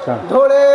ধরে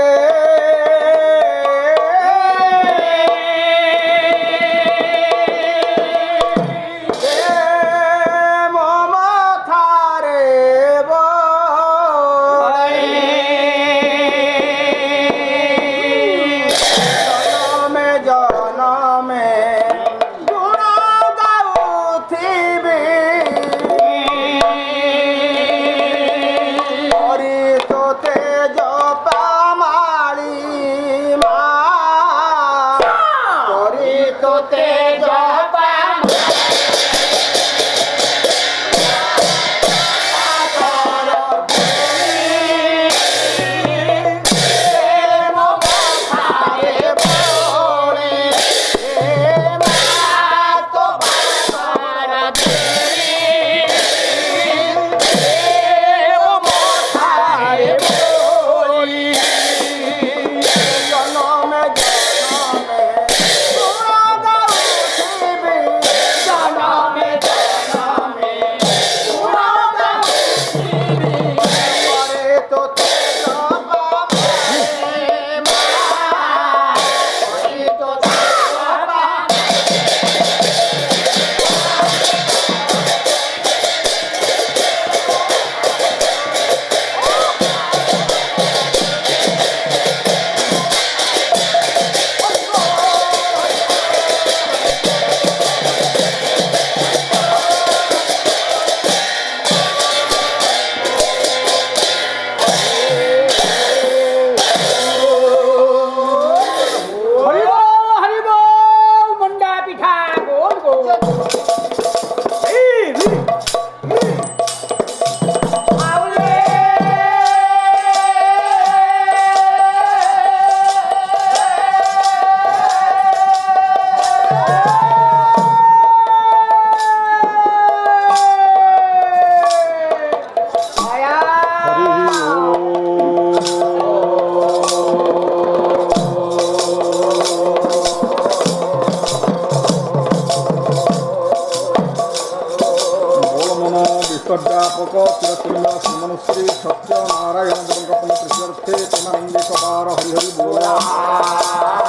व्यापक चिरतुल्य श्रीमनुश्री सत्य नारायण देवकपन प्रीत्यर्थे प्रेमानंदे कबार हरि हरि बोला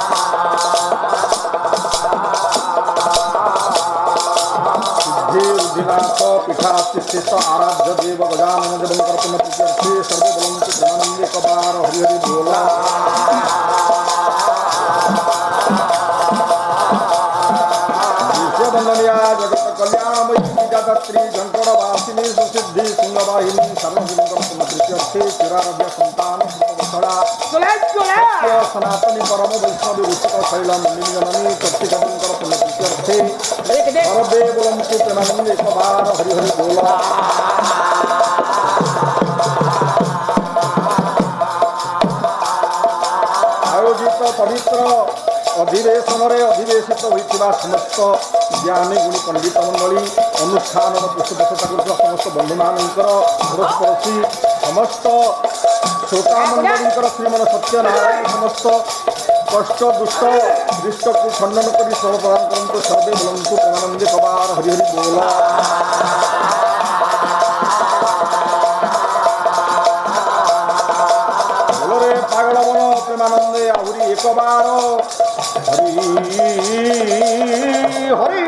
सिद्धिर्जिनाथ पीठास्थित आराध्य देव गजानन देवकपन प्रीत्यर्थे सर्वे बलंतु प्रेमानंदे कबार हरि हरि बोला वंदनिया जगत कल्याणमयी जगत्री झंकड़वासिनी सुसिद्धि सिंहवाहिनी सर्वगुणगणप्रीत्यर्थे चिरारभ्य संतान सनातनी परम वैष्णवी ऋषिक शैलम नीलजननी कर्तिकंकर पुण्यप्रीत्यर्थे सर्वे बोलंतु प्रेमानंदे एकबार हरि हरि बोला आयोजित पवित्र अधिवेशन अधिवेशित होता समस्त ज्ञानी गुणी पंडित मंडली अनुष्ठान पृष्ठपोषता कर समस्त बंधु मानकर पड़ोस पड़ोसी समस्त श्रोता मंडली श्रीमन सत्यनारायण समस्त कष्ट दुष्ट दृष्ट को खंडन कर सब प्रदान करते सर्वे बोलंतु प्रेमानंदे कबार हरि हरि बोला बोलो रे पागल मन प्रेमानंदे आहुरी एक बार हरि हरि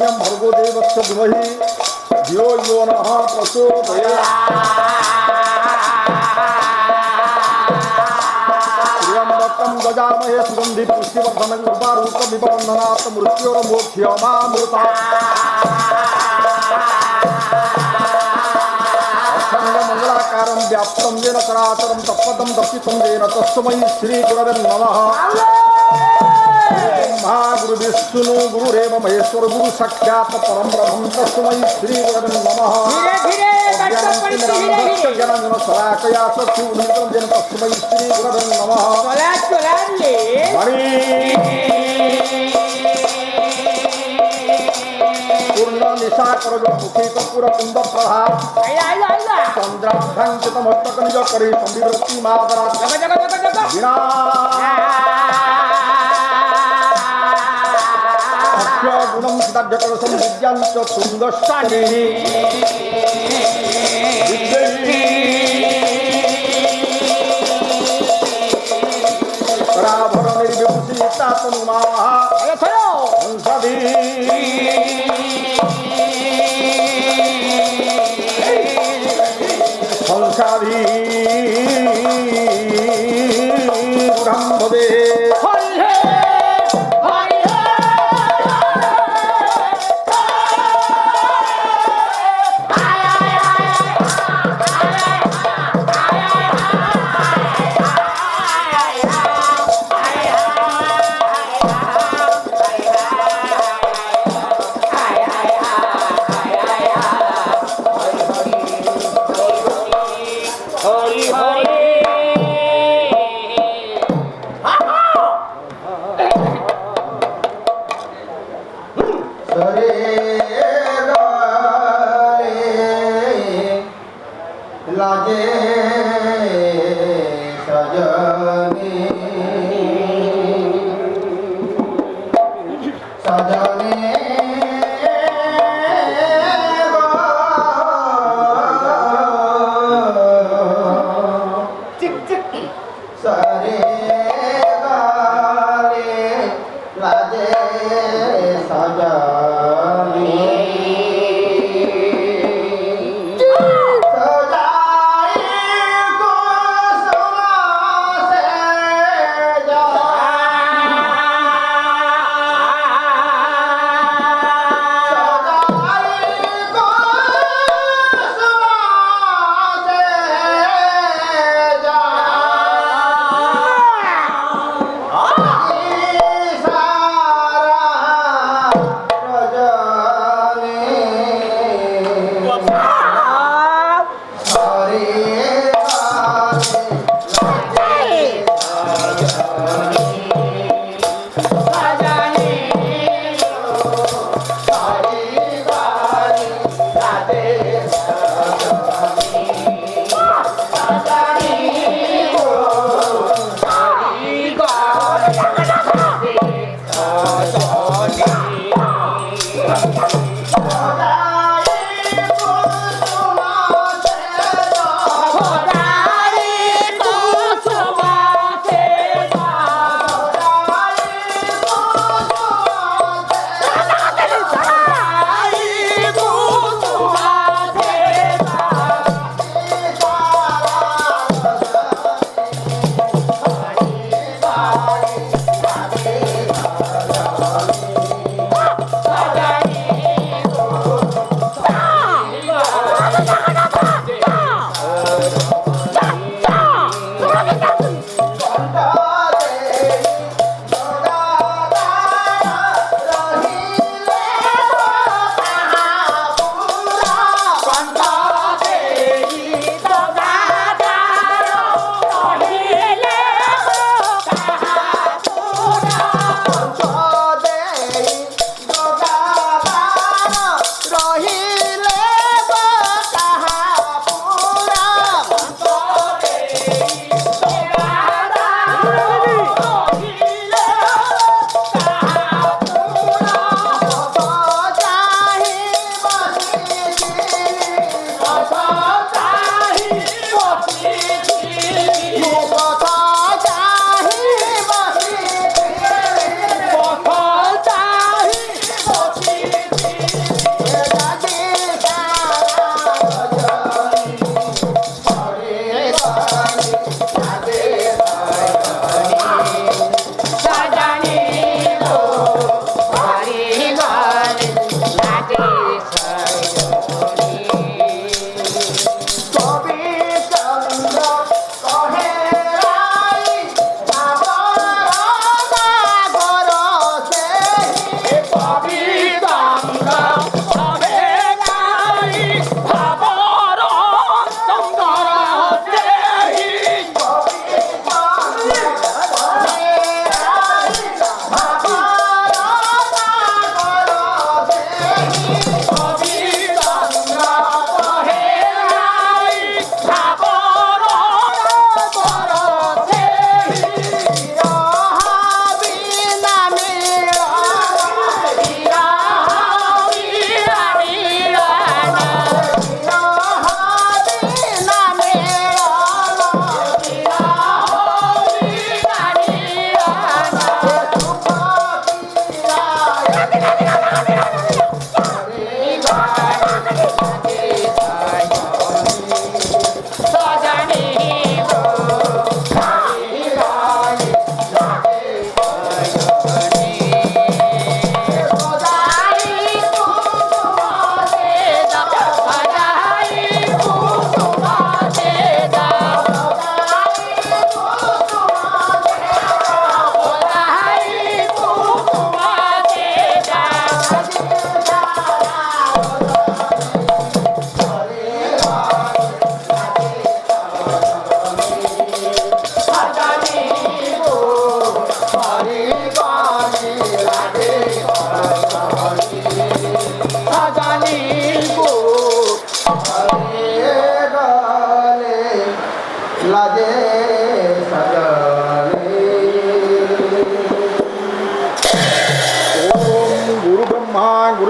वरेण्यं भर्गो देवस्य धीमहि धियो यो नः प्रचोदयात् त्र्यम्बकं गजामहे सुगन्धि पुष्टिवर्धनं उर्वारुकमिवबन्धनात् मृत्योर्मोक्ष्यमामृतात् मंगलाकारं व्याप्तं येन चराचरं तत्पदं दर्शितं येन तस्मै श्रीगुरवे नमः। ब्रह्मा गुरु विष्णु गुरुरेव महेश्वर गुरु साक्षात् परं ब्रह्म तस्मै श्रीगुरवे नमः। ज्ञानञ्जन शलाकया चक्षुर्मिलितं येन तस्मै श्रीगुरवे नमः। पूर्ण निशाकर मुखी कपूर कुंद प्रभा चंद्राभ्यंकितमस्तक निज करी संविवृत्ति मादरा विना गुणम सिद्धार्थ विद्यांच तुंगस्तानि राभर निर्विभूषिता तनुमा हंसदी हंसादी ब्रह्मदे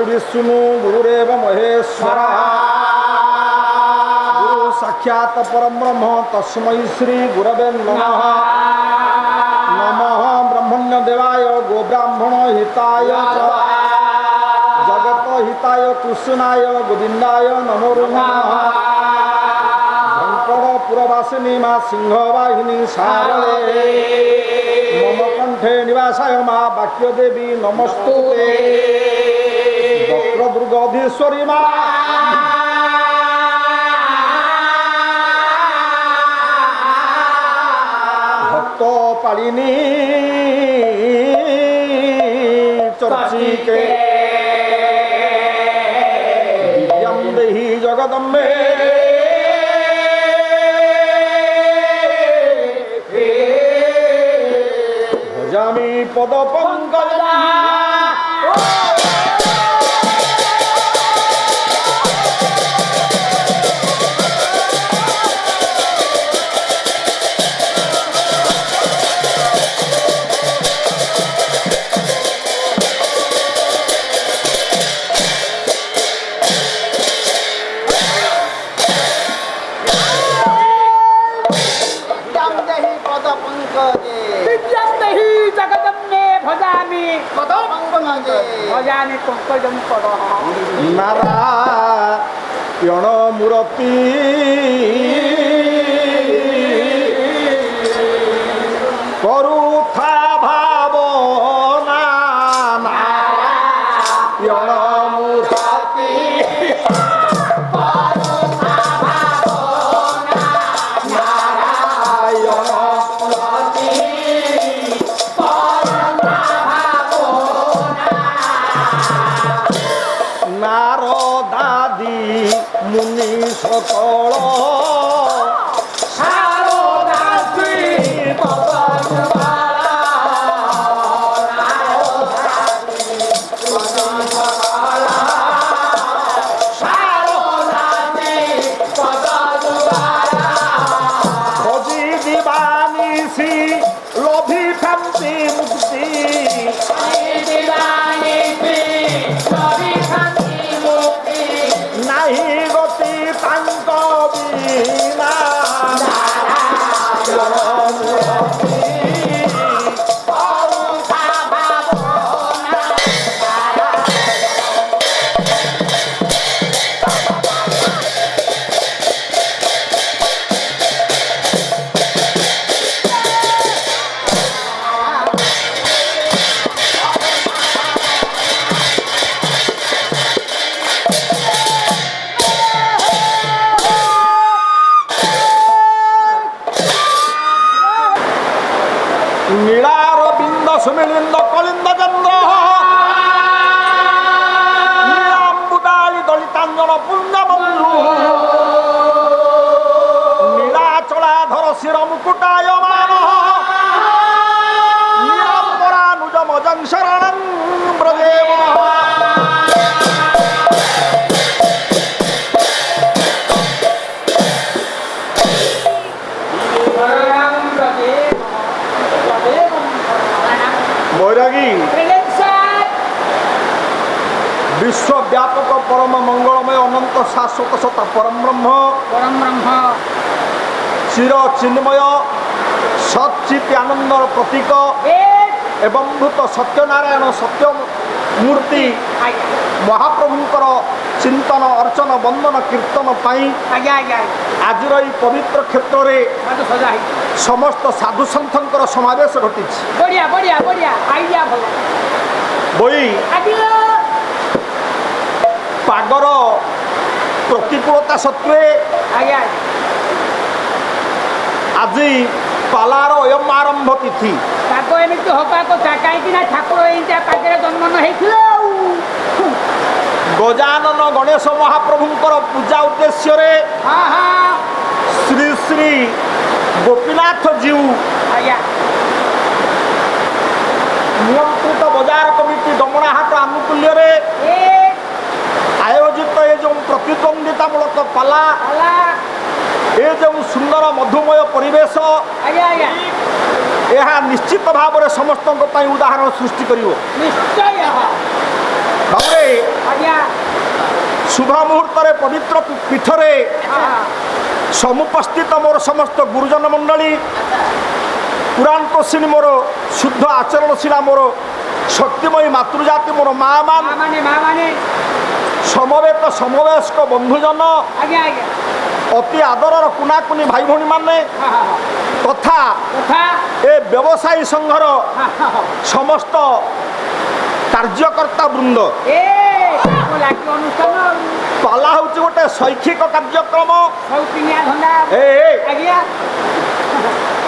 विष्णु गुरुरेव महेश्वर गुरु साक्षात परम ब्रह्म तस्मै श्री गुरवे नमः। नमः ब्रह्मण्य देवाय गो ब्राह्मण हिताय जगत हिताय कृष्णाय गोविंदाय नमो नमः। पुरवासिनी माँ सिंहवाहिनी शारदे मम कंठे निवासाय माँ वाक्य देवी नमस्तुते। वक्रदुर्गधीश्वरी माँ भक्त पालिनी चर्चिके विद्यां देहि जगदम्बे भजामि पद पंकजा। नारायण मूर्ति करुथा भावना नारायण मूर्ति नारदादि मुनि सकल शारदाश्री ଖୋଜି ଦିବାନିସି ଲୋଭି ଫାନ୍ତି ମୁକ୍ତି ନାହିଁ ଗତି ତାଙ୍କ ବି व्यापक परम मंगलमय अनंत शाश्वत सत्ता परम ब्रह्म चिर चिन्मय सच्चित आनंदर प्रतीक एवं भूत सत्यनारायण सत्य मूर्ति महाप्रभुंकर चिंतन अर्चन बंदन कीर्तन आज पवित्र क्षेत्र में समस्त साधु सन्थर समावेश घटी बई पागर प्रतिकूलता सत्वे आज पालार अयम आरंभ तिथि एमती हवा कथा कहीं ठाकुर पाखे जन्म गजानन गणेश महाप्रभुंकर पूजा उद्देश्य श्री श्री गोपीनाथ जीव नियंत्रित बजार कमिटी डमणाहाट आनुकूल्य आयोजित ये जो प्रतिद्वंदितामूलक पाला ये जो सुंदर मधुमय परिवेश यह निश्चित भाव में समस्त उदाहरण सृष्टि कर शुभ मुहूर्त पवित्र पीठरे समुपस्थित मोर समस्त गुरुजन मंडली पुराण तोषिणी मोर शुद्ध आचरणशीला मोर शक्तिमयी मातृजाति मोर माँ माने समवेत समवयस्क बंधुजन अति आदरर कुनाकुनी भाई भौणी माने तथा ए व्यवसायी संघर समस्त कार्यकर्ता वृंद पाला हूँ गोटे शैक्षिक कार्यक्रम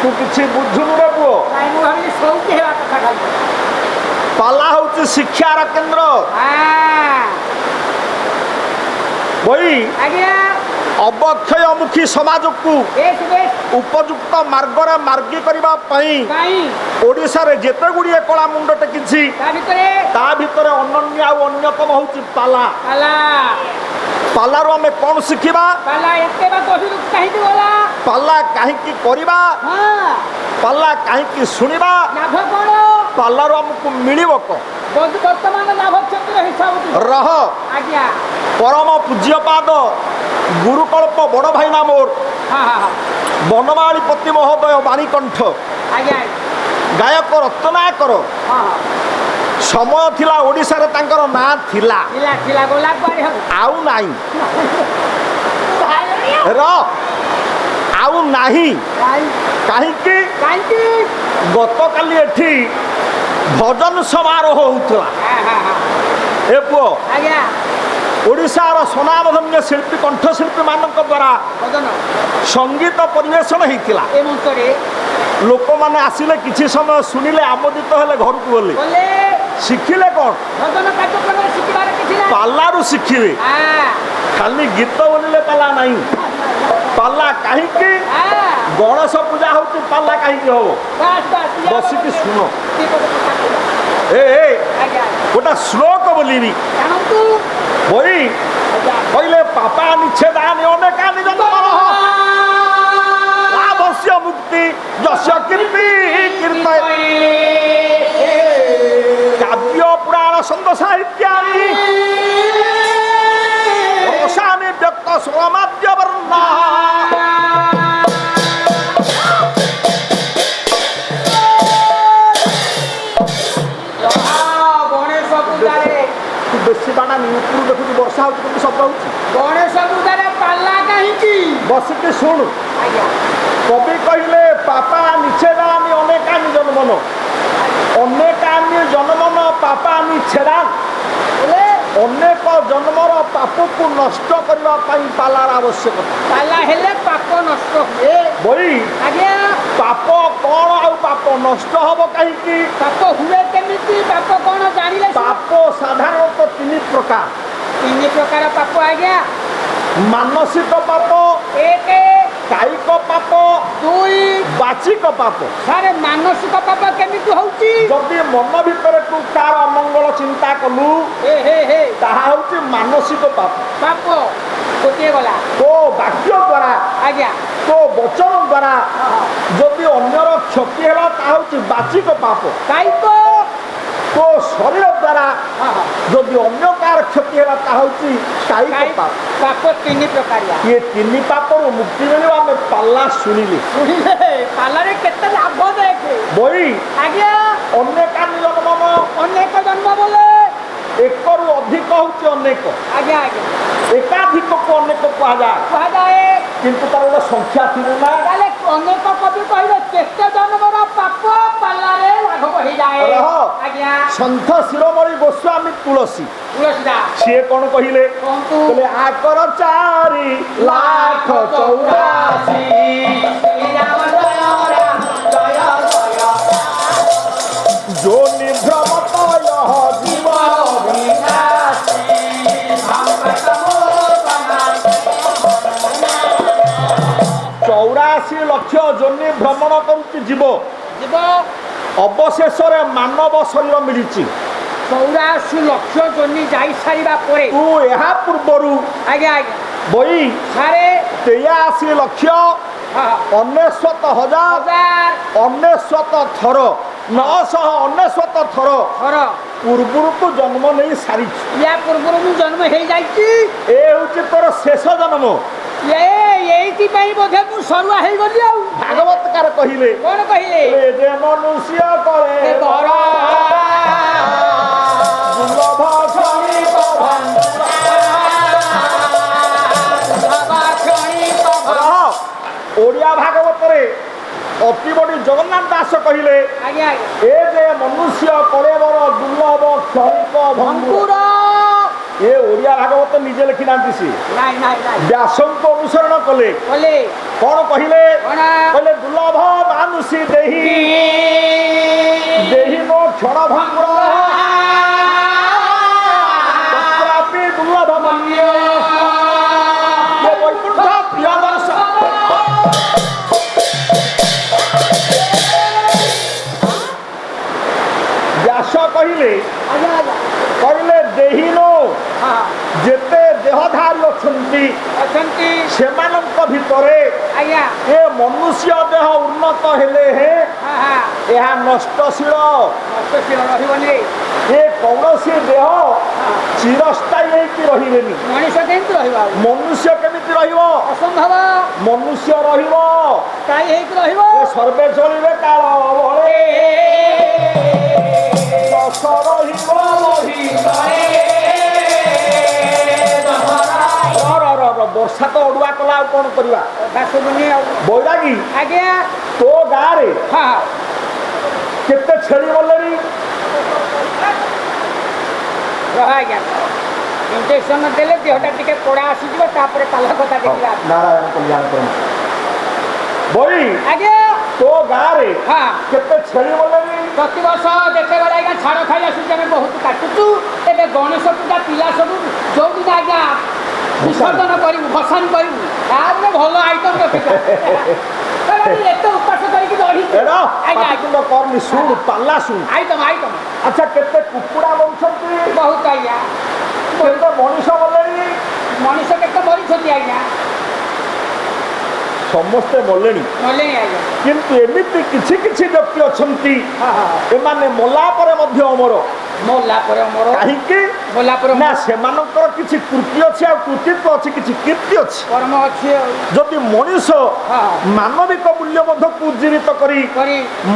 तू किसी बुझुनु रे पुओ पाला हूँ शिक्षार केन्द्र बई अवक्षयमुखी समाज को उपयुक्त मार्गर मार्गी करने ओडिशा रे जेते गुड़िए कला मुंड टेकिछि ता भितर अनन्य आ अन्यतम होछि पाला पालारो आमे कोन शिखिबा पाला काहीकि करिबा पाला काहीकि सुनिबा पालारो हमकु मिलिबो को वर्तमान लाभ क्षेत्र हिसाब रह परम पूज्यपाद गुरुकल्प बड़ भाईना मोर बनमालीपति महोदय बाणीकंठ गायक रत्नाकर समय थिला ओडिशा रे तांकर नाम थिला आउ नाही आउ नाही काहीकि गतकाली एठी भजन समारोह होउतला ए पुओ ओडिशार स्वनामधन्य शिल्पी कंठशिल्पी मानक द्वारा संगीत परिवेषण होता लोक मैंने आसिले किसी समय शुणिले आमोदित हेले घर को गले शिखिले कौन पालारू शिखिले खाली गीत बोलिले पाला नहीं पाला कहीं गणेश पूजा हो पाला कहीं हम बसिकी शुण गोटा श्लोक बोलिबी बई कहले पापा निच्छेदानि अनेकानि जन्मनः लाभस्य मुक्ति यस्य कीर्ति कीर्तय काव्य पुराण छंद साहित्यानि रसानि व्यक्त स्वमाद्य वर्णा बेसी बाणा ऊपर देखुची वर्षा हो शब्द हो गणेश पूजा पाला कहीं बसिकी शुण कवि कहले पापा निच्छेदानि अनेकानि जन्मन अनेकानि जन्मन पापा निच्छेदान अनेक जन्मर पाप को नष्ट करने पालार आवश्यकता पाला हेले पाप नष्ट हुए बई पाप कौन आ पाप नष्ट हम कहीं पाप हुए केमिति पाप कौन जानिले पाप साधारणतः तीन प्रकार पाप आज्ञा मानसिक पाप एक कायिक पाप दुई बाचिक पाप सारे मानसिक पाप केमिति होउची जदि मन भीतर तू तार अमंगल चिंता कलु ताहा होउची मानसिक पाप पाप गोटे गला तो वाक्य द्वारा आज्ञा तो वचन द्वारा जदि अन्यर क्षति है बाचिक पाप कायिक तो शरीर द्वारा जदि अन्य कार क्षति है ताहूची कायिक पाप पाप तीन प्रकारिया ये तीन पापरू मुक्ति मिले आम पाला शुणिले पालारे केते लाभ देखे बई आज्ञा अन्य कान जन्म अनेक जन्म बोले एकरू अधिक होची अनेक आज्ञा आज्ञा एकाधिक को अनेक कहा जाए किंतु तार गोटे संख्या थी ना ताले अनेक कवि कहले केते जन्मर पाप पालारे लाघव हो जाए आज्ञा सन्थ शिरोमणि गोस्वामी तुलसी तुलसीदास सी कौन कहले कोंतु बोले आकर 4,84,000 श्री राम जय राम जय जय जो निभ्रमत यह जीव विनाशी हम प्रथमो 84 लक्ष जोनि भ्रमण करुच्ची जीव जीव अवशेष मानव शरीर मिली 84 लक्ष जोनी जाई सारिबा परे तू यहाँ पूर्वर आज्ञा आज्ञा बई सारे 83 लक्ष 99,000 99 थर 999 थर थर पूर्वर तू जन्म नहीं सारी या पूर्व मु जन्म हे जाइची ए हूँ तोर शेष जन्म ये बोधे मु सरुआ हे गली आ भागवतकार कहले कौन कहले जे मनुष्य करे बर दुर्लभ क्षणी ओडिया भागवत अति बड़ी जगन्नाथ दास कहले आज्ञा ए जे मनुष्य कलेवर दुर्लभ क्षणिक भंगुर ये ओडिया भागवत निजे लिखि ना सी नाइ नाइ नाइ व्यास को अनुसरण कले बोले कौन कहले कौन कहले दुर्लभ मानुषी देही देही नो क्षण भंगुर तत्रापि दुर्लभ मन्य ये वैकुंठ प्रिय दर्शन व्यास कहले कहले देहीनो जेते देहधारी अछंती सेमानंक भितरे आज्ञा ए मनुष्य देह उन्नत हेले हे यह नष्टशील नष्टशील रहिबनी ए कौनसी देह चिरस्थायी होइकी रहिबेनी मनुष्य केମିତି ରହିବ मनुष्य केमिति रहिबो असंभव मनुष्य रहिबो काई हेक रहिबो ए सर्वे चलिबे काल भळे दश रहिबो वर्षा तो अड़ुआ कला कौन करवा बैरागी आज्ञा तो गाँव हाँ केते छेली बोले आज्ञा इंजेक्शन देले देहटा टिके पोड़ा आसीଯିବ तापर पाला कथा देखिबा नारायण कल्याण कर बई आज्ञा तो गाँव हाँ केते छेली बोले प्रति वर्ष देखे बेले आज्ञा छाड़ खाई आसुचे आम बहुत काटुचु एबे गणेश पूजा पिला सब जो दिन आज्ञा विसर्जन करू भसान करू तापर भल आइटम रखिबा एते उपास करके रही एडा पाटिकुंड करनी सुन पाल्ला सुन आइटम आइटम अच्छा केते कुकुड़ा बंछंती बहुत आज्ञा केते मनीष बोले मनीष केते मरीछती आज्ञा समस्ते बोलेनी मले आज्ञा किंतु एमिति किछि किछि व्यक्ति अछंती एमाने मला परे मध्य अमर मोला पर अमर काहिके मोला पर ना सेमानकर किछि कृति अछि आ कृतित्व अछि किछि कीर्ति अछि कर्म अछि जदि मनीष मानविक मूल्यबोध को जीवित करी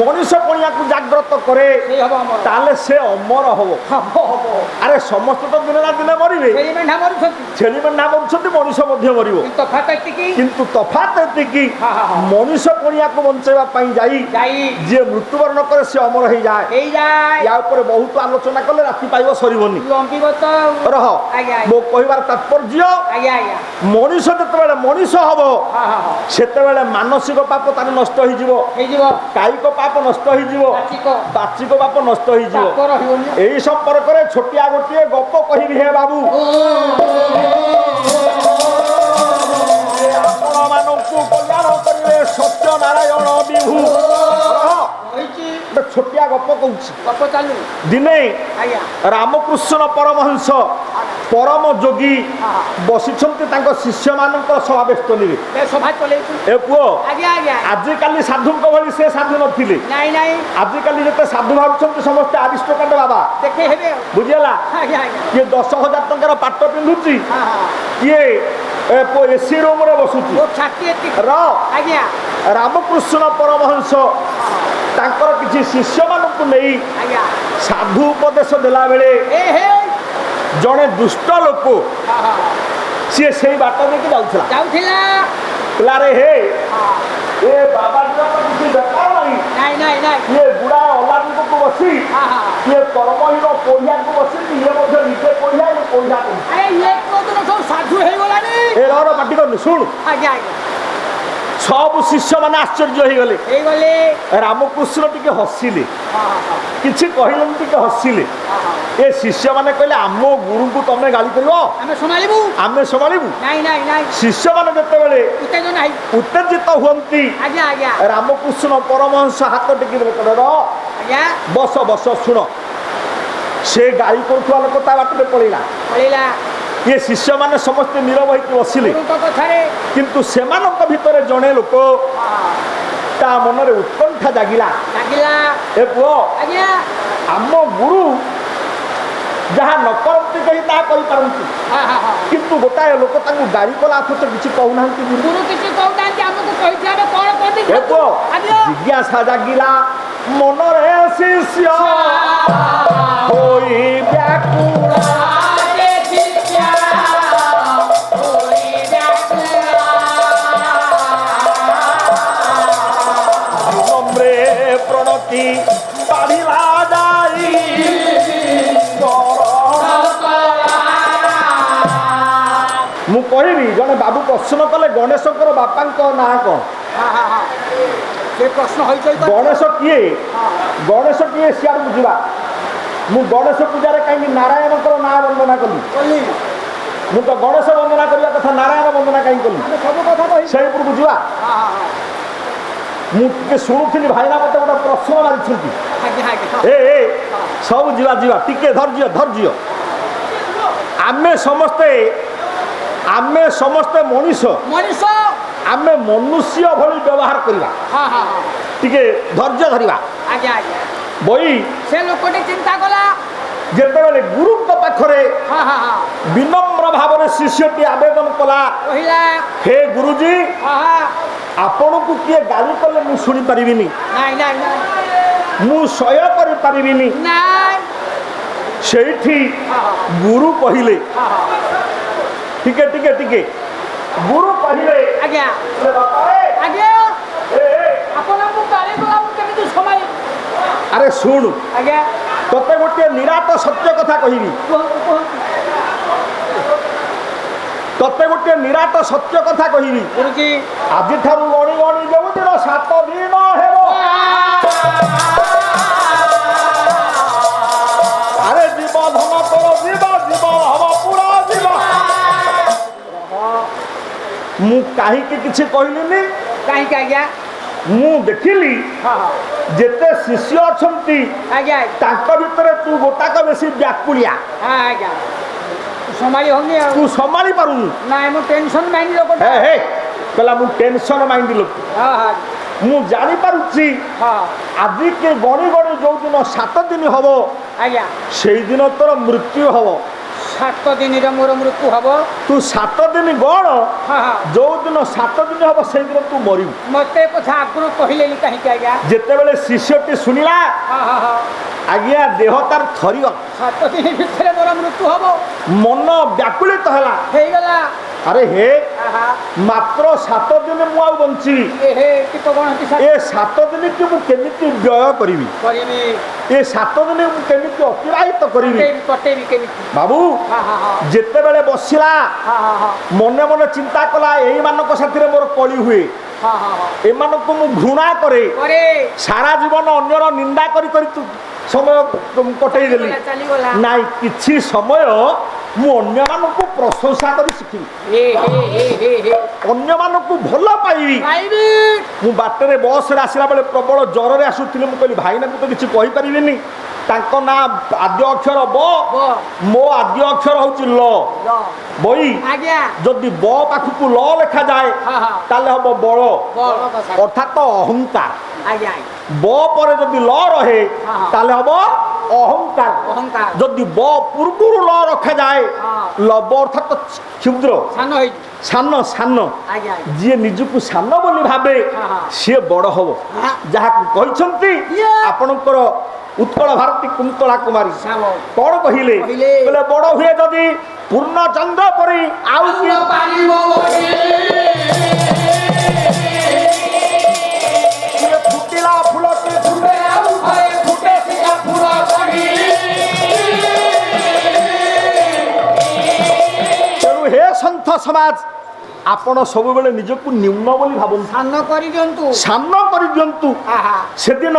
मनीष पणिया को जागृत करे से हबो अमर ताले से अमर हबो हबो हबो अरे समस्त तो दिन ना दिन मरिबे छेली मेंढा मरुछती छेली मेंढा मरुछती मनीष मध्य मरिबो तफात एतिकी किंतु तफात एतिकी मनीष पणिया को बंचेबा पई जाई जे मृत्युवरण करे से अमर हे जाए या ऊपर बहुत आलोचना कले राति पाइबो सरीबनी रह मो कहिबार तात्पर्य मनीष जेतेबेले मनीष हबो सेतेबेले मानसिक पाप तार नष्ट होई जिवो कायिक पाप नष्ट होई जिवो बाचिक पाप नष्ट होई जिवो एही संपर्क रे छोटिया गोटिए गप कहिबी हे बाबू आपण मानकु कल्याण करिवे सत्य नारायण विभू छोटिया गप कहूँ गप चालू दिने रामकृष्ण परमहंस परम जोगी बसिछन्ति तांको शिष्य मानकर सभावेष्टनी सभा चलेछु ए पुओ आज्ञा आज्ञा आजिकाली साधुଙ୍କ भଳି ସେ ସାଧୁ ନଥିଲେ ନାଇଁ ନାଇଁ ଆଜିକାଲି ଯେତେ ସାଧୁ ଭାବୁଛନ୍ତି ସମସ୍ତେ ଆରିଷ୍ଟୋକ୍ରାଟ ବାବା ଦେଖେ ହେବେ ବୁଝିଲା ଆଜ୍ଞା ଆଜ୍ଞା କିଏ 10,000 ଟଙ୍କାର ପାଟ ପିନ୍ଧୁଛି ହଁ ହଁ କିଏ ଏସି ରୁମରେ ବସୁଛି ମୋ ଛାତି ଏତିକି ର ଆଜ୍ଞା ରାମକୃଷ୍ଣ ପରମହଂସ ତାଙ୍କର କିଛି ଶିଷ୍ୟମାନଙ୍କୁ ନେଇ ଆଜ୍ଞା ସାଧୁ ଉପଦେଶ ଦେଲା ବେଳେ ଏ ହେ ଜଣେ ଦୁଷ୍ଟ ଲୋକ ହଁ ହଁ ସିଏ ସେଇ ବାଟ ଦେଇକି ଯାଉଥିଲା ଯାଉଥିଲା ପିଲାରେ ହେ ହଁ ଏ ବାବା କିଛି ଦରକାର ନାହିଁ ନାଇଁ ନାଇଁ ନାଇଁ କିଏ ବୁଢ଼ା ଅଲାଦିଙ୍କୁ ବସି ହଁ ହଁ କିଏ କର୍ମହୀନ ପଡ଼ିଆକୁ ବସିଛି ଇଏ ମଧ୍ୟ ନିଜେ ପଡ଼ିଆ ଇଏ ପଡ଼ିଆ କରୁଛି ଆରେ ଇଏ କୋଉଦିନ ସବୁ ସାଧୁ ହେଇଗଲାଣି ଏ ରହ ପାଟି କରୁନି ଶୁଣୁ ଆଜ୍ଞା ଆଜ୍ଞା ସବୁ ଶିଷ୍ୟମାନେ ଆଶ୍ଚର୍ଯ୍ୟ ହେଇଗଲେ ହେଇଗଲେ ରାମକୃଷ୍ଣ ଟିକେ ହସିଲେ ହଁ ହଁ କିଛି କହିଲେନି ଟିକେ ହସିଲେ ହଁ ଏ ଶିଷ୍ୟମାନେ କହିଲେ ଆମ ଗୁରୁଙ୍କୁ ତମେ ଗାଳି କରିବ ଆମେ ସମ୍ଭାଳିବୁ ଆମେ ସମ୍ଭାଳିବୁ ନାଇଁ ନାଇଁ ନାଇଁ ଶିଷ୍ୟମାନେ ଯେତେବେଳେ ଉତ୍ତେଜନା ନାହିଁ ଉତ୍ତେଜିତ ହୁଅନ୍ତି ଆଜ୍ଞା ଆଜ୍ଞା ରାମକୃଷ୍ଣ ପରମହଂସ ହାତ ଟେକିଲେ ର ଆଜ୍ଞା ବସ ବସ ଶୁଣ ସେ ଗାଳି କରୁଥିବା ଲୋକ ତା ବାଟରେ ପଳେଇଲା ପଳେଇଲା ଇଏ ଶିଷ୍ୟମାନେ ସମସ୍ତେ ନୀରବ ହେଇକି ବସିଲେ ଗୁରୁଙ୍କ କଥାରେ କିନ୍ତୁ ସେମାନଙ୍କ ଭିତରେ ଜଣେ ଲୋକ ତା ମନରେ ଉତ୍କଣ୍ଠା ଜାଗିଲା ଲାଗିଲା ଏ ପୁଅ ଆଜ୍ଞା ଆମ ଗୁରୁ ଯାହା ନ କରନ୍ତି କେହି ତାହା କରିପାରନ୍ତି ହଁ ହଁ ହଁ କିନ୍ତୁ ଗୋଟାଏ ଲୋକ ତାଙ୍କୁ ଗାଳି କଲା ଅଥଚ କିଛି କହୁନାହାନ୍ତି ଗୁରୁ ଗୁରୁ କିଛି କହୁନାହାନ୍ତି ଆମକୁ କହିଛି ଆମେ କଣ ଏ କରିଦେଇଛୁ ପୁଅ ଆଜ୍ଞା ଜିଜ୍ଞାସା ଜାଗିଲା ମନରେ ଶିଷ୍ୟ ହୋଇ ବ୍ୟାକୁଳ নম্রে প্রণতি বাড়িলা যাই ମୁଁ କହିବି ଜଣେ ବାବୁ ପ୍ରଶ୍ନ କଲେ ଗଣେଶଙ୍କର ବାପାଙ୍କ ନାଁ କ'ଣ ସେ ପ୍ରଶ୍ନ ହୋଇଛି ଗଣେଶ କିଏ ଗଣେଶ କିଏ ସିଆଡ଼କୁ ଯିବା ମୁଁ ଗଣେଶ ପୂଜାରେ କାହିଁକି ନାରାୟଣଙ୍କର ନାଁ ବନ୍ଦନା କଲି ବୋଲି ମୁଁ ତ ଗଣେଶ ବନ୍ଦନା କରିବା କଥା ନାରାୟଣ ବନ୍ଦନା କାହିଁକି କଲି ଆମେ ସବୁ କଥା କହିଛୁ ସେଇ ଉପରକୁ ଯିବା ମୁଁ ଟିକେ ଶୁଣୁଥିଲି ଭାଇନା ମତେ ଗୋଟେ ପ୍ରଶ୍ନ ମାରିଛନ୍ତି ଆଜ୍ଞା ଆଜ୍ଞା ଏ ସବୁ ଯିବା ଯିବା ଟିକେ ଧୈର୍ଯ୍ୟ ଧୈର୍ଯ୍ୟ ଆମେ ସମସ୍ତେ ମଣିଷ ମଣିଷ ଆମେ ମନୁଷ୍ୟ ଭଳି ବ୍ୟବହାର କରିବା ହଁ ହଁ ହଁ ଟିକେ ଧୈର୍ଯ୍ୟ ଧରିବା ଆଜ୍ଞା ଆଜ୍ଞା ବହି ସେ ଲୋକଟି ଚିନ୍ତା କଲା ଯେତେବେଳେ ଗୁରୁଙ୍କ ପାଖରେ ହଁ ହଁ ହଁ ବିନମ୍ର ଭାବରେ ଶିଷ୍ୟଟି ଆବେଦନ କଲା କହିଲା ହେ ଗୁରୁଜୀ ହଁ ହଁ ଆପଣଙ୍କୁ କିଏ ଗାଳି କଲେ ମୁଁ ଶୁଣିପାରିବିନି ନାଇଁ ନାଇଁ ନାଇଁ ମୁଁ ସହ୍ୟ କରିପାରିବିନି ନାଇଁ ସେଇଠି ହଁ ହଁ ଗୁରୁ କହିଲେ ହଁ ହଁ ଟିକେ ଟିକେ ଟିକେ ଗୁରୁ କହିଲେ ଆଜ୍ଞା "ଏ ବାପାରେ, ଆଜ୍ଞା ଏ, ଆପଣଙ୍କୁ ଗାଳି କଲା ମୁଁ କେମିତି ସମ୍ଭାଳି ଆରେ ଶୁଣୁ ଆଜ୍ଞା ତତେ ଗୋଟିଏ ନିରାଟ ସତ୍ୟ କଥା କହିବି କୁହନ୍ତୁ କୁହନ୍ତୁ ତତେ ଗୋଟିଏ ନିରାଟ ସତ୍ୟ କଥା କହିବି ଗୁରୁଜୀ ଆଜିଠାରୁ ଗଣି ଗଣି ଯେଉଁଦିନ 7 ଦିନ ହେବ ଆରେ ଜୀବ ଧନ କର ଜୀବ ଜୀବ ହବ ପୁରା ଜୀବ ମୁଁ କାହିଁକି କିଛି କହିଲିନି କାହିଁକି ଆଜ୍ଞା ମୁଁ ଦେଖିଲି ହଁ ହଁ ଯେତେ ଶିଷ୍ୟ ଅଛନ୍ତି ଆଜ୍ଞା ତାଙ୍କ ଭିତରେ ତୁ ଗୋଟାକ ବେଶୀ ବ୍ୟାକୁଳିଆ ହଁ ଆଜ୍ଞା ସମ୍ଭାଳି ହଉନି ଆଉ ତୁ ସମ୍ଭାଳି ପାରୁନୁ ନାଇଁ ମୁଁ ଟେନସନ ମାଇଣ୍ଡ ଲୋକ ହେ ହେ କହିଲା ମୁଁ ଟେନସନ ମାଇଣ୍ଡ ଲୋକ ହଁ ହଁ ମୁଁ ଜାଣିପାରୁଛି ହଁ ଆଜି କି ଗଣି ଗଣି ଯୋଉଦିନ 7 ଦିନ ହବ ଆଜ୍ଞା ସେଇଦିନ ତୋର ମୃତ୍ୟୁ ହବ 7 ଦିନରେ ମୋର ମୃତ୍ୟୁ ହବ ତୁ 7 ଦିନ ଗଣ ହଁ ହଁ ଯୋଉଦିନ 7 ଦିନ ହବ ସେଇଦିନ ତୁ ମରିବୁ ମତେ କଥା ଆଗରୁ କହିଲେନି କାହିଁକି ଆଜ୍ଞା ଯେତେବେଳେ ଶିଷ୍ୟଟି ଶୁଣିଲା ହଁ ହଁ ହଁ ଆଜ୍ଞା ଦେହ ତାର ଥରିବ 7 ଦିନ ଭିତରେ ମୋର ମୃତ୍ୟୁ ହବ ମନ ବ୍ୟାକୁଳିତ ହେଲା ହେଇଗଲା ଆରେ ହେ ଆହା ମାତ୍ର 7 ଦିନ ମୁଁ ଆଉ ବଞ୍ଚିବି ଏହେ ଟିପ ଗଣତି ଏ 7 ଦିନକୁ ମୁଁ କେମିତି ବ୍ୟୟ କରିବି କରିବି ଏ 7 ଦିନ ମୁଁ କେମିତି ଅତିବାହିତ କରିବି କଟେଇବି କେମିତି ବାବୁ ହଁ ହଁ ହଁ ଯେତେବେଳେ ବସିଲା ହଁ ହଁ ହଁ ମନେ ମନେ ଚିନ୍ତା କଲା ଏଇମାନଙ୍କ ସାଥିରେ ମୋର କଳି ହୁଏ ହଁ ହଁ ହଁ ଏମାନଙ୍କୁ ମୁଁ ଘୃଣା କରେ ପରେ ସାରା ଜୀବନ ଅନ୍ୟର ନିନ୍ଦା କରି କରି ସମୟ କଟେଇ ଦେଲି ଚାଲିଗଲା ନାଇଁ କିଛି ସମୟ ମୁଁ ଅନ୍ୟମାନଙ୍କୁ ପ୍ରଶଂସା କରି ଶିଖିବି ହେ ହେ ହେ ହେ ହେ ଅନ୍ୟମାନଙ୍କୁ ଭଲ ପାଇବି ପାଇବି ମୁଁ ବାଟରେ ବସ୍ରେ ଆସିଲା ବେଳେ ପ୍ରବଳ ଜ୍ୱରରେ ଆସୁଥିଲି ମୁଁ କହିଲି ଭାଇନାଙ୍କୁ ତ କିଛି କହିପାରିବିନି ତାଙ୍କ ନାଁ ଆଦ୍ୟ ଅକ୍ଷର ବ ବ ମୋ ଆଦ୍ୟ ଅକ୍ଷର ହଉଛି ଲ ଲ ବଇ ଆଜ୍ଞା ଯଦି ବ ପାଖକୁ ଲ ଲେଖାଯାଏ ହଁ ହଁ ତାହେଲେ ହବ ବଳ ବଳ କଥା ଅର୍ଥାତ ଅହଙ୍କାର ଆଜ୍ଞା ବ ପରେ ଯଦି ଲ ରହେ ହଁ, ହଁ। ତାହେଲେ ହବ ଅହଙ୍କାର ଅହଙ୍କାର ଯଦି ବ ପୂର୍ବରୁ ଲ ରଖାଯାଏ ହଁ। ଲବ ଅର୍ଥାତ କ୍ଷୁଦ୍ର ସାନ ହେଇଛି ସାନ ସାନ ଆଜ୍ଞା ଆଜ୍ଞା ଯିଏ ନିଜକୁ ସାନ ବୋଲି ଭାବେ ହଁ, ହଁ। ସିଏ ବଡ ହବ ହଁ। ଯାହାକୁ କହିଛନ୍ତି ଇଏ। ଆପଣଙ୍କର ଉତ୍କଳ ଭାରତୀ କୁନ୍ତଳା କୁମାରୀ ସାବ କଣ କହିଲେ କହିଲେ। କହିଲେ ବଡ ହୁଏ ଯଦି ପୂର୍ଣ୍ଣ ଚନ୍ଦ୍ର ପରି ଆଉ କିଏ କିଏ ଫୁଟିଲା ଫୁଲ କିଏ ଫୁଟେ ଆଉ ଥରେ ଫୁଟେ ସିଧା ଫୁଲ କଢି। ତେଣୁ ହେ ସନ୍ଥ ସମାଜ ଆପଣ ସବୁବେଳେ ନିଜକୁ ନ୍ୟୁନ ବୋଲି ଭାବନ୍ତୁ ସାନ କରିଦିଅନ୍ତୁ ସାନ କରିଦିଅନ୍ତୁ ଆହା ସେଦିନ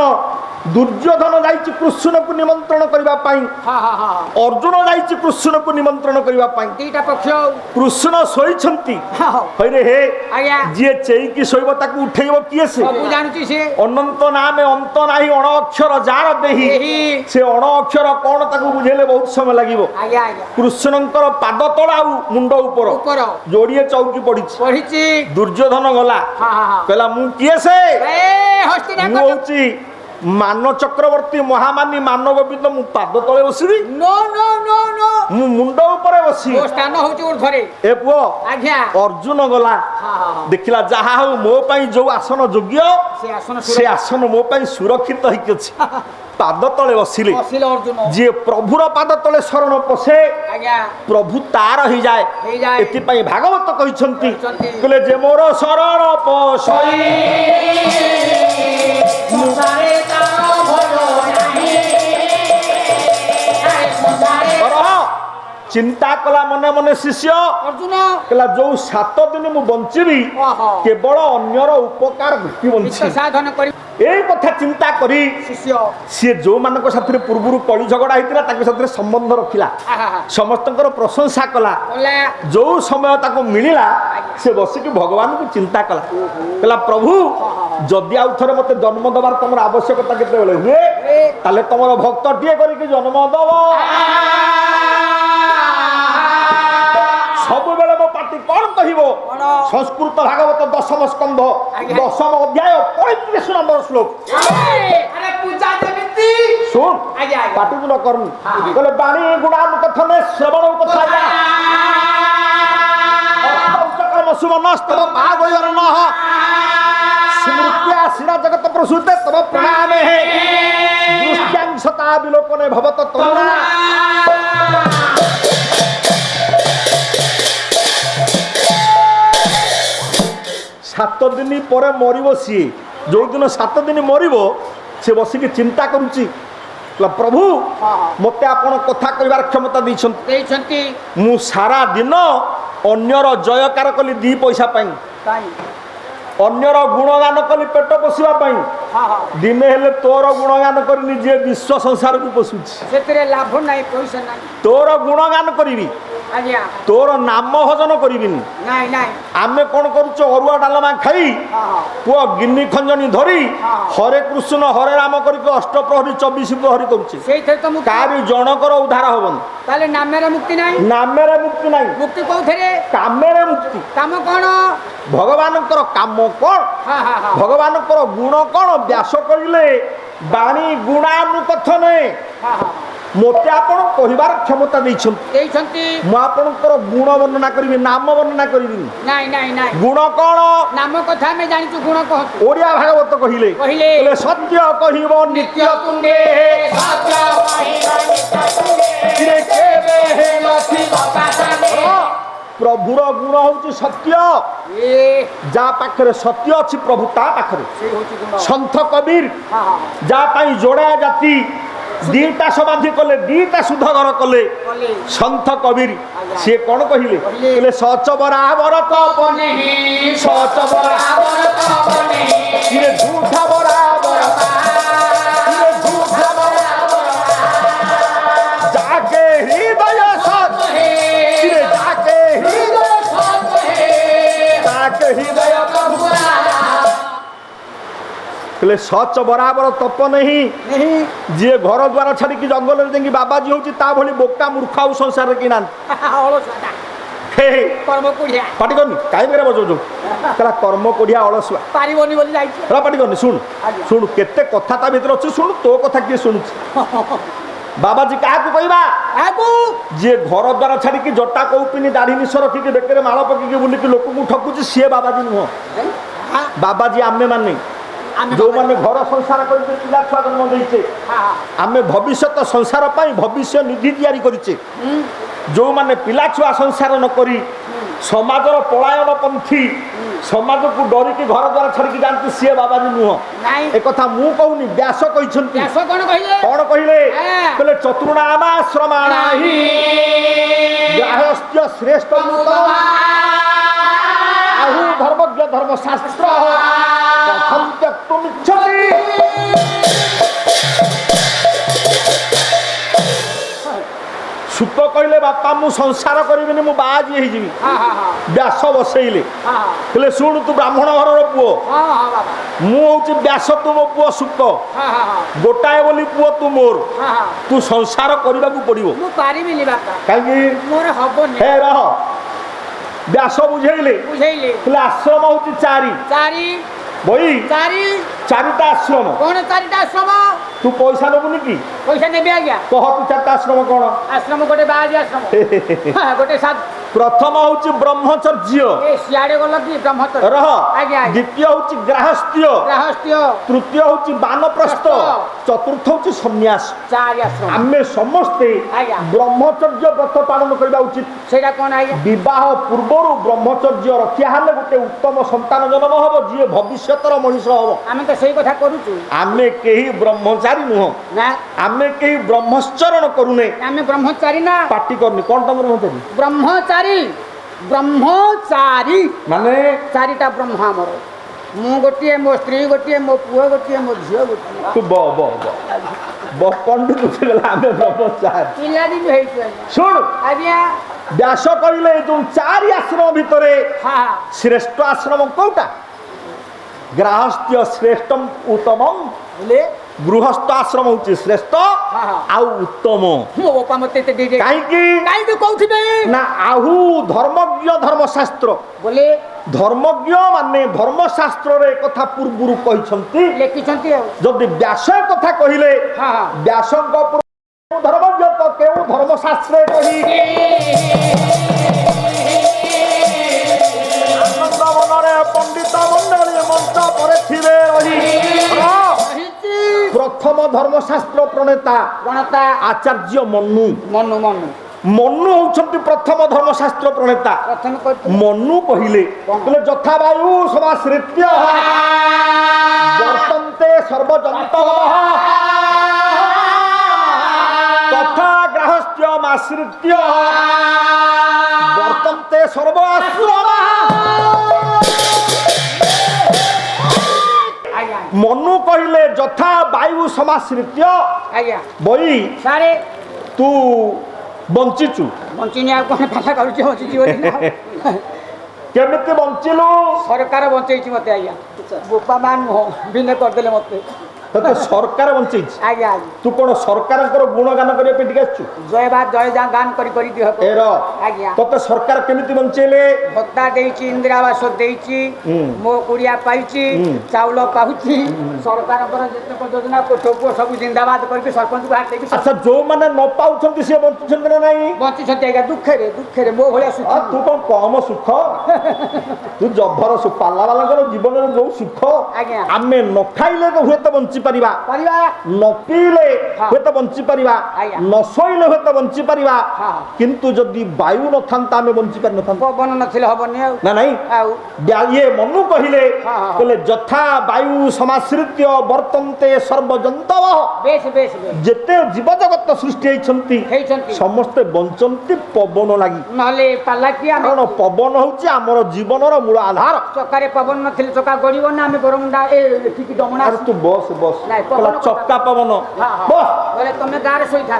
ଦୁର୍ଯ୍ୟୋଧନ ଯାଇଛି କୃଷ୍ଣକୁ ନିମନ୍ତ୍ରଣ କରିବା ପାଇଁ ହଁ ହଁ ହଁ ଅର୍ଜୁନ ଯାଇଛି କୃଷ୍ଣକୁ ନିମନ୍ତ୍ରଣ କରିବା ପାଇଁ ଦିଟା ପକ୍ଷ କୃଷ୍ଣ ଶୋଇଛନ୍ତି ହଁ, ହଁ। ହଇରେ ହେ ଆଜ୍ଞା ଯିଏ ଚେଇକି ଶୋଇବ ତାକୁ ଉଠେଇବ କିଏ ସେ ସବୁ ଜାଣୁଛି ସେ ଅନନ୍ତ ନାମେ ଅନ୍ତ ନାହିଁ ଅଣ ଅକ୍ଷର ଯାର ଦେହି ଏହି ସେ ଅଣ ଅକ୍ଷର କଣ ତାକୁ ବୁଝେଇଲେ ବହୁତ ସମୟ ଲାଗିବ ଆଜ୍ଞା ଆଜ୍ଞା କୃଷ୍ଣଙ୍କର ପାଦ ତଳ ଆଉ ମୁଣ୍ଡ ଉପର ଉପର ଯୋଡ଼ିଏ ଚୌକି ପଡିଛି ପଢିଛି ଦୁର୍ଯ୍ୟୋଧନ ଗଲା ହଁ ହଁ ହଁ କହିଲା ମୁଁ କିଏ ସେ ଏ ହସ୍ତିନା ମୁଁ ହଉଛି ମାନ ଚକ୍ରବର୍ତ୍ତୀ ମହାମାନି ମାନ ଗୋବିନ୍ଦ ମୁଁ ପାଦ ତଳେ ବସିବି नो नो नो नो ମୁଁ ମୁଣ୍ଡ ଉପରେ ବସିବି ମୋ ସ୍ଥାନ ହଉଛି ଉର୍ଦ୍ଧ୍ୱରେ ଏ ପୁଅ ଆଜ୍ଞା ଅର୍ଜୁନ ଗଲା ହଁ ହଁ ହଁ ଦେଖିଲା ଯାହା ହଉ ମୋ ପାଇଁ ଯୋଉ ଆସନ ଯୋଗ୍ୟ ସେ ଆସନ ସେ ଆସନ ମୋ ପାଇଁ ସୁରକ୍ଷିତ ହେଇକି ଅଛି ପାଦ ତଳେ ବସିଲେ ବସିଲେ ଅର୍ଜୁନ ଯିଏ ପ୍ରଭୁର ପାଦ ତଳେ ଶରଣ ପଶେ ଆଜ୍ଞା ପ୍ରଭୁ ତାର ହେଇଯାଏ ହେଇଯାଏ। ଏଥିପାଇଁ ଭାଗବତ କହିଛନ୍ତି କହିଛନ୍ତି। କହିଲେ ଯେ ମୋର ଶରଣ ପଶଇ ମୁସାରେ ତାର ଭଲ ନାହିଁ କର ଚିନ୍ତା କଲା ମନେ ମନେ ଶିଷ୍ୟ ଅର୍ଜୁନ କହିଲା ଯୋଉ 7 ଦିନ ମୁଁ ବଞ୍ଚିବି ଓହୋ କେବଳ ଅନ୍ୟର ଉପକାର ଘଟି ନିତ୍ୟ ବଞ୍ଚି ସାଧନ କରି ଏଇ କଥା ଚିନ୍ତା କରି ଶିଷ୍ୟ ସିଏ ଯୋଉମାନଙ୍କ ସାଥିରେ ପୂର୍ବରୁ କଳି ଝଗଡା ହେଇଥିଲା ତାଙ୍କ ସାଥିରେ ସମ୍ବନ୍ଧ ରଖିଲା ଆହା ହା ସମସ୍ତଙ୍କର ପ୍ରଶଂସା କଲା ବୋଲେ ଯୋଉ ସମୟ ତାକୁ ମିଳିଲା ସେ ବସିକି ଭଗବାନଙ୍କୁ ଚିନ୍ତା କଲା କହିଲା ପ୍ରଭୁ ଯଦି ଆଉ ଥରେ ମତେ ଜନ୍ମ ଦେବାର ତମର ଆବଶ୍ୟକତା କେତେବେଳେ ହୁଏ ତାହେଲେ ତମର ଭକ୍ତଟିଏ କରିକି ଜନ୍ମ ଦବ ସବୁବେଳେ ମୋ ପାଟି କଣ କହିବ କଣ? ସଂସ୍କୃତ ଭାଗବତ 10ମ ସ୍କନ୍ଧ ଆଜ୍ଞା। 10ମ ଅଧ୍ୟାୟ 35 ନମ୍ବର ଶ୍ଲୋକ ଆରେ ପୂଜା ଯେମିତି ଶୁଣ ଆଜ୍ଞା ଆଜ୍ଞା ପାଟି ଗୁଣ କରୁନି କହିଲେ ବାଣୀ ଗୁଣାନ କଥନେ ଶ୍ରବଣ କଥା ସୁମନସ୍ତବ ଭାଗବର ନହ ସ୍ମୃତ୍ୟା ଶିରା ଜଗତ ପ୍ରସୂତେ ତବ ପ୍ରଣାମେ ହେ ଦୃଷ୍ଟ୍ୟାଂଶତା ବିଲୋକନେ ଭବତ ତରୁଣା 7 ଦିନ ପରେ ମରିବ ସିଏ ଯୋଉଦିନ 7 ଦିନ ମରିବ ସେ ବସିକି ଚିନ୍ତା କରୁଛି ପ୍ରଭୁ ମୋତେ ଆପଣ କଥା କହିବାର କ୍ଷମତା ଦେଇଛନ୍ତି ଦେଇଛନ୍ତି ମୁଁ ସାରା ଦିନ ଅନ୍ୟର ଜୟକାର କଲି 2 ପଇସା ପାଇଁ କାଇଁ ଅନ୍ୟର ଗୁଣଗାନ କଲି ପେଟ ପୋଷିବା ପାଇଁ ହଁ ହଁ ଦିନେ ହେଲେ ତୋର ଗୁଣଗାନ କରିନି ଯିଏ ବିଶ୍ୱ ସଂସାରକୁ ପୋଷୁଛି ସେଥିରେ ଲାଭ ନାହିଁ ପଇସା ନାହିଁ ତୋର ଗୁଣଗାନ କରିବି ଆଜ୍ଞା ତୋର ନାମ ଭଜନ କରିବିନି ନାଇଁ ନାଇଁ ଆମେ କଣ କରୁଛୁ ଅରୁଆ ଡାଲମା ଖାଇ ହଁ ହଁ ପୁଅ ଗିନି ଖଞ୍ଜଣି ଧରି ହଁ। ହରେ କୃଷ୍ଣ ହରେ ରାମ କରିକି ଅଷ୍ଟପ୍ରହରୀ 24 ପ୍ରହରୀ କରୁଛି ସେଇଥିରେ ତ ମୁକ୍ତି କାହାରି ଜଣକର ଉଦ୍ଧାର ହବନି ତାହେଲେ ନାମରେ ମୁକ୍ତି ନାହିଁ ନାମରେ ମୁକ୍ତି ନାହିଁ ମୁକ୍ତି କୋଉଥିରେ କାମରେ ମୁକ୍ତି କାମ କଣ ଭଗବାନଙ୍କର କାମ କଣ ହଁ ହଁ ହଁ ଭଗବାନଙ୍କର ଗୁଣ କଣ ବ୍ୟାସ କହିଲେ ବାଣୀ ଗୁଣାନୁକଥନେ ହଁ ହଁ ମୋତେ ଆପଣ କହିବାର କ୍ଷମତା ଦେଇଛନ୍ତି ଦେଇଛନ୍ତି ମୁଁ ଆପଣଙ୍କର ଗୁଣ ବର୍ଣ୍ଣନା କରିବି ନାମ ବର୍ଣ୍ଣନା କରିବିନି ନାଇଁ ନାଇଁ ନାଇଁ ଗୁଣ କଣ ନାମ କଥା ଆମେ ଜାଣିଛୁ ଗୁଣ କହନ୍ତୁ ଓଡ଼ିଆ ଭାଗବତ କହିଲେ କହିଲେ ସତ୍ୟ କହିବ ନିତ୍ୟ ତୁଣ୍ଡେ ସତ୍ୟ କହିବ ନିତ୍ୟ କିରେ କେବେ ହେଲଥିବ ପ୍ରଭୁର ଗୁଣ ହଉଛି ସତ୍ୟ ଏ ଯାହା ପାଖରେ ସତ୍ୟ ଅଛି ପ୍ରଭୁ ତା ପାଖରେ ସେଇ ହଉଛି ଗୁଣ ସନ୍ଥ କବୀର ହଁ ହଁ ଯାହା ପାଇଁ ଯୋଡ଼ା ଜାତି 2ଟା ସମାଧି କଲେ 2ଟା ସୁଧ ଘର କଲେ କଲେ ସନ୍ଥ କବୀର ଆଜ୍ଞା। ସିଏ କଣ କହିଲେ କହିଲେ ସଚ ବରାବର ତପ ନେହି ସଚ ବରାବର ତପ ନେହି କିରେ ଝୁଠା ବରାବର କିରେ ଝୁଠା ବରାବର ଯାକେ ହୃଦୟ ସତ କିରେ ଯାକେ ହୃଦୟ ତାକେ ହୃଦୟ बोले सच बराबर तप नहीं नहीं जी घर द्वार छाड़ी जंगल में बाबाजी होची ता भली बोका मूर्ख आउ संसार कि ना अलसुआ हे कर्म कुड़िया पाटी करनी काई बेरे बजौजो कहला कर्म कोढ़िया अलसुआ पारिबनी बोली जाइछ पाटी करनी शुण आज्ञा। शुण केते कथा ता भीतर अछि शुण तो कथा किए शुणुछि बाबाजी क्या कहवा आगु जी घर द्वार छाड़ी जटा कौपिनी दाढ़ी निश रखिकी बेकर माल पकईकी बुलिकी लोक ठकुची सी बाबाजी नुह बाबाजी आमे माने जो माने घर संसार करके पिला छुआ जन्म देइछे आमे भविष्यत संसार पाई भविष्य निधि तैयारी करिछे जो माने पिला छुआ संसार न करी समाजर पलायन पंथी समाज को डरिकी घर द्वार छाड़ी जाती सी बाबाजी नुह नहीं एक कथा मु कहूनी व्यास कहिसंती व्यास कोन कहिले कौन कहले हाँ। कहले चतुर्णामाश्रमाणाहि गाहस्थ्य श्रेष्ठ आहु धर्मज्ञ धर्मशास्त्र कथं त्यक्तुमिच्छति सुत कहले बापा मु संसार करिबिनी मु बाजी हे जिवि हां हां हां व्यास बसैले हां कहले सुन तू ब्राह्मण घरर पुओ हां हां बाबा मु होची व्यास तू मो पुओ सुत हां हां हां गोटाए बोली पुओ तू मोर हां हां तू संसार करबा को पड़िबो मु पारिबिनी बाबा काई मोर हबनी हे रह व्यास बुझेले बुझैले कहले आश्रम होची चारि चारि बई चारि चारिटा आश्रम कोन चारिटा आश्रम तू पैसा नबुनी कि पैसा नेबे आज्ञा कह तू चारिटा आश्रम कौन आश्रम गोटे बाजी आश्रम हां गोटे सात प्रथम होची ब्रह्मचर्य ए सियाडे गल कि ब्रह्मचर्य रह आज्ञा द्वितीय होची ग्राहस्थ्य रहस्य तृतीय होची बानप्रस्थ चतुर्थ होची सन्यास चारि आश्रम आमे समस्ते आज्ञा। ब्रह्मचर्य व्रत पालन करबा उचित सेटा कोन आज्ञा विवाह पूर्वरु ब्रह्मचर्य रखिया हाले गोटे उत्तम संतान जन्म हबो जी भविष्यतर मनीष हबो आमे तो सेही कथा करूछु आमे केही ब्रह्मचारी नुह ना आमे केही ब्रह्मचरण करूने आमे ब्रह्मचारी ना पार्टी करनी कौन तम ब्रह्मचारी ब्रह्मचारी ब्रह्मचारी माने चारिटा ब्रह्म हमर मु गोटिए मो स्त्री गोटिए मो पुओ गोटिए मो झियो गोटिए तू ब पंडित उठगला आमे ब्रह्मचारी पिला दिन हेइछ सुन आज्ञा व्यास कहले जो चारि आश्रम भितरे हां श्रेष्ठ आश्रम कोटा ग्राहस्थ्य श्रेष्ठम उत्तमम बोले गृहस्थ आश्रम होची श्रेष्ठ हाँ। आउ उत्तम मो बापा मते ते दे दे काई तू कहथिबे ना आहु धर्मज्ञ धर्मशास्त्र बोले धर्मज्ञ माने धर्मशास्त्र रे कथा पूर्वरु कहिसंती लेखिछंती जदि व्यास कथा कहिले हां हां व्यासंक पूर्व धर्मज्ञ तो केउ धर्मशास्त्र कहि आनंद मनरे पंडित मंडली मंच परे थिबे रही प्रथम धर्मशास्त्र प्रणेता गणता आचार्य मनु मनु मनु मनु होउछंती प्रथम धर्मशास्त्र प्रणेता प्रथम कहते मनु कहिले कहले यथा वायु समाश्रित्य वर्तन्ते सर्वजन्तः तथा ग्राहस्थ्यमाश्रित्य वर्तन्ते सर्व आश्रमः आज्ञा मनु कहिले यथा वायु समाश्रित्य आज्ञा बई सारे तू बंचिचु बंचिनी आ कोन कथा करूची बंची जीवन केमिति बंचिलु सरकार बंचैछि मते आज्ञा बोपा मान बिने कर देले मते तते सरकार बंचैछि आज्ञा आज्ञा तू कोन सरकारकर गुणगान करिया पे टिका छु जय बात जय जा गान करी दिह एरो आज्ञा तते सरकार केमिति बंचेले भत्ता देइछि इंदिरा आवास देइछि मो कुड़िया पाइछि चाउल पाउछि सरकार पर जते योजना को ठोको सब जिंदाबाद करके सरपंच को हाथ देबी अच्छा जो माने न पाउछंती से बंचुछंती ना नाही बंची छते आज्ञा दुखे रे मो भलिया सुख आ तू कोन कम सुख तू जभर सुख पाला वालाकर जीवन रे जो सुख आज्ञा आमे न खाइले तो हुए तो बंची परिबा परिवा न पीले हुए तो बंची परिबा आज्ञा। न सोइले हुए तो बंची परिबा हाँ। किंतु जदि वायु न थांता आमे बंची पर न थांता पवन नथिले हबनी आउ ना नहीं आउ ये मनु कहिले हाँ, हाँ। कहले यथा वायु समाश्रित्य वर्तन्ते सर्वजन्तव बेस बेस बेस जेते जीव जगत सृष्टि हेइछंती हेइछंती समस्ते बंचंती पवन लागि नहले पाला किया कारण पवन होउची हमर जीवनर मूल आधार चकारे पवन नथिले चका गड़िबो ना आमे बरमुंडा ए ठीक डमणा अरे तू बस बस नहीं, कहला पवन चक्का पवन हां हां बस बोले तुमे गारे सोई था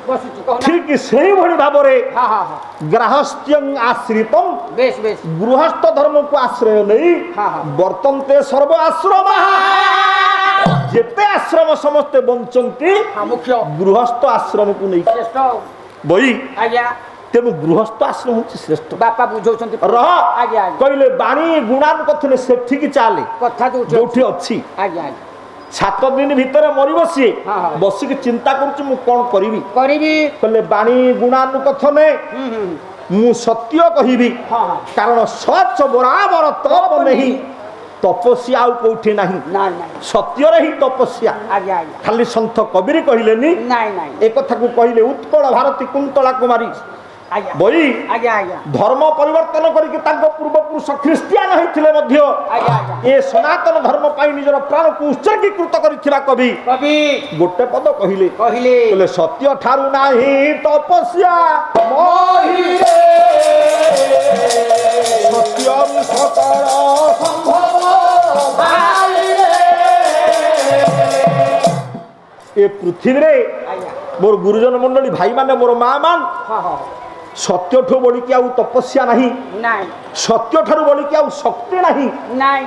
ବସୁଛି କହୁନା। ଠିକ ସେଇଭଳି ଭାବରେ ହଁ ହଁ ହଁ ଗ୍ରାହସ୍ଥ୍ୟଂ ଆଶ୍ରିତଂ ବେଶ ବେଶ ଗୃହସ୍ଥ ଧର୍ମକୁ ଆଶ୍ରୟ ନେଇ ହଁ, ହଁ। ବର୍ତ୍ତନ୍ତେ ସର୍ବ ଆଶ୍ରମ ଯେତେ ଆଶ୍ରମ ସମସ୍ତେ ବଞ୍ଚନ୍ତି ହଁ ମୁଖ୍ୟ ଗୃହସ୍ଥ ଆଶ୍ରମକୁ ନେଇ ଶ୍ରେଷ୍ଠ ବଇ ଆଜ୍ଞା ତେଣୁ ଗୃହସ୍ଥ ଆଶ୍ରମ ହଉଛି ଶ୍ରେଷ୍ଠ ବାପା ବୁଝଉଛନ୍ତି ରହ ଆଜ୍ଞା ଆଜ୍ଞା କହିଲେ ବାଣୀ ଗୁଣାନୁକଥନେ ସେଠିକି ଚାଲେ କଥା ଯୋଉଠି ଯୋଉଠି ଅଛି ଆଜ୍ଞା ଆଜ୍ଞା 7 ଦିନ ଭିତରେ ମରିବ ସିଏ ହଁ, ହଁ। ବସିକି ଚିନ୍ତା କରୁଛି ମୁଁ କଣ କରିବି କରିବି କହିଲେ ବାଣୀ ଗୁଣାନୁକଥନେ ହୁଁ ହୁଁ ମୁଁ ସତ୍ୟ କହିବି ହଁ ହଁ କାରଣ ସଚ ବରାବର ତପ ନେହି ତପସ୍ୟା ଆଉ କୋଉଠି ନାହିଁ ନାଇଁ ନାଇଁ ସତ୍ୟରେ ହିଁ ତପସ୍ୟା ଆଜ୍ଞା ଆଜ୍ଞା ଖାଲି ସନ୍ଥ କବିରି କହିଲେନି ନାଇଁ ନାଇଁ ଏ କଥାକୁ କହିଲେ ଉତ୍କଳ ଭାରତୀ କୁନ୍ତଳା କୁମାରୀ ଆଜ୍ଞା ବଇ ଆଜ୍ଞା ଆଜ୍ଞା ଧର୍ମ ପରିବର୍ତ୍ତନ କରିକି ତାଙ୍କ ପୂର୍ବପୁରୁଷ ଖ୍ରୀଷ୍ଟିଆନ ହେଇଥିଲେ ମଧ୍ୟ ଆଜ୍ଞା ଆଜ୍ଞା ଏ ସନାତନ ଧର୍ମ ପାଇଁ ନିଜର ପ୍ରାଣକୁ ଉତ୍ସର୍ଗୀକୃତ କରିଥିବା କବି କବି ଗୋଟେ ପଦ କହିଲେ କହିଲେ କହିଲେ ସତ୍ୟ ଠାରୁ ନାହିଁ ତପସ୍ୟା ମହିରେ ସତ୍ୟରୁ ସକଳ ସମ୍ଭବ ଏ ପୃଥିବୀରେ ଆଜ୍ଞା ମୋର ଗୁରୁଜନ ମଣ୍ଡଳୀ ଭାଇମାନେ ମୋର ମା ମାନ ହଁ ହଁ ସତ୍ୟଠୁ ବଳିକି ଆଉ ତପସ୍ୟା ନାହିଁ ନାଇଁ ସତ୍ୟଠାରୁ ବଳିକି ଆଉ ଶକ୍ତି ନାହିଁ ନାଇଁ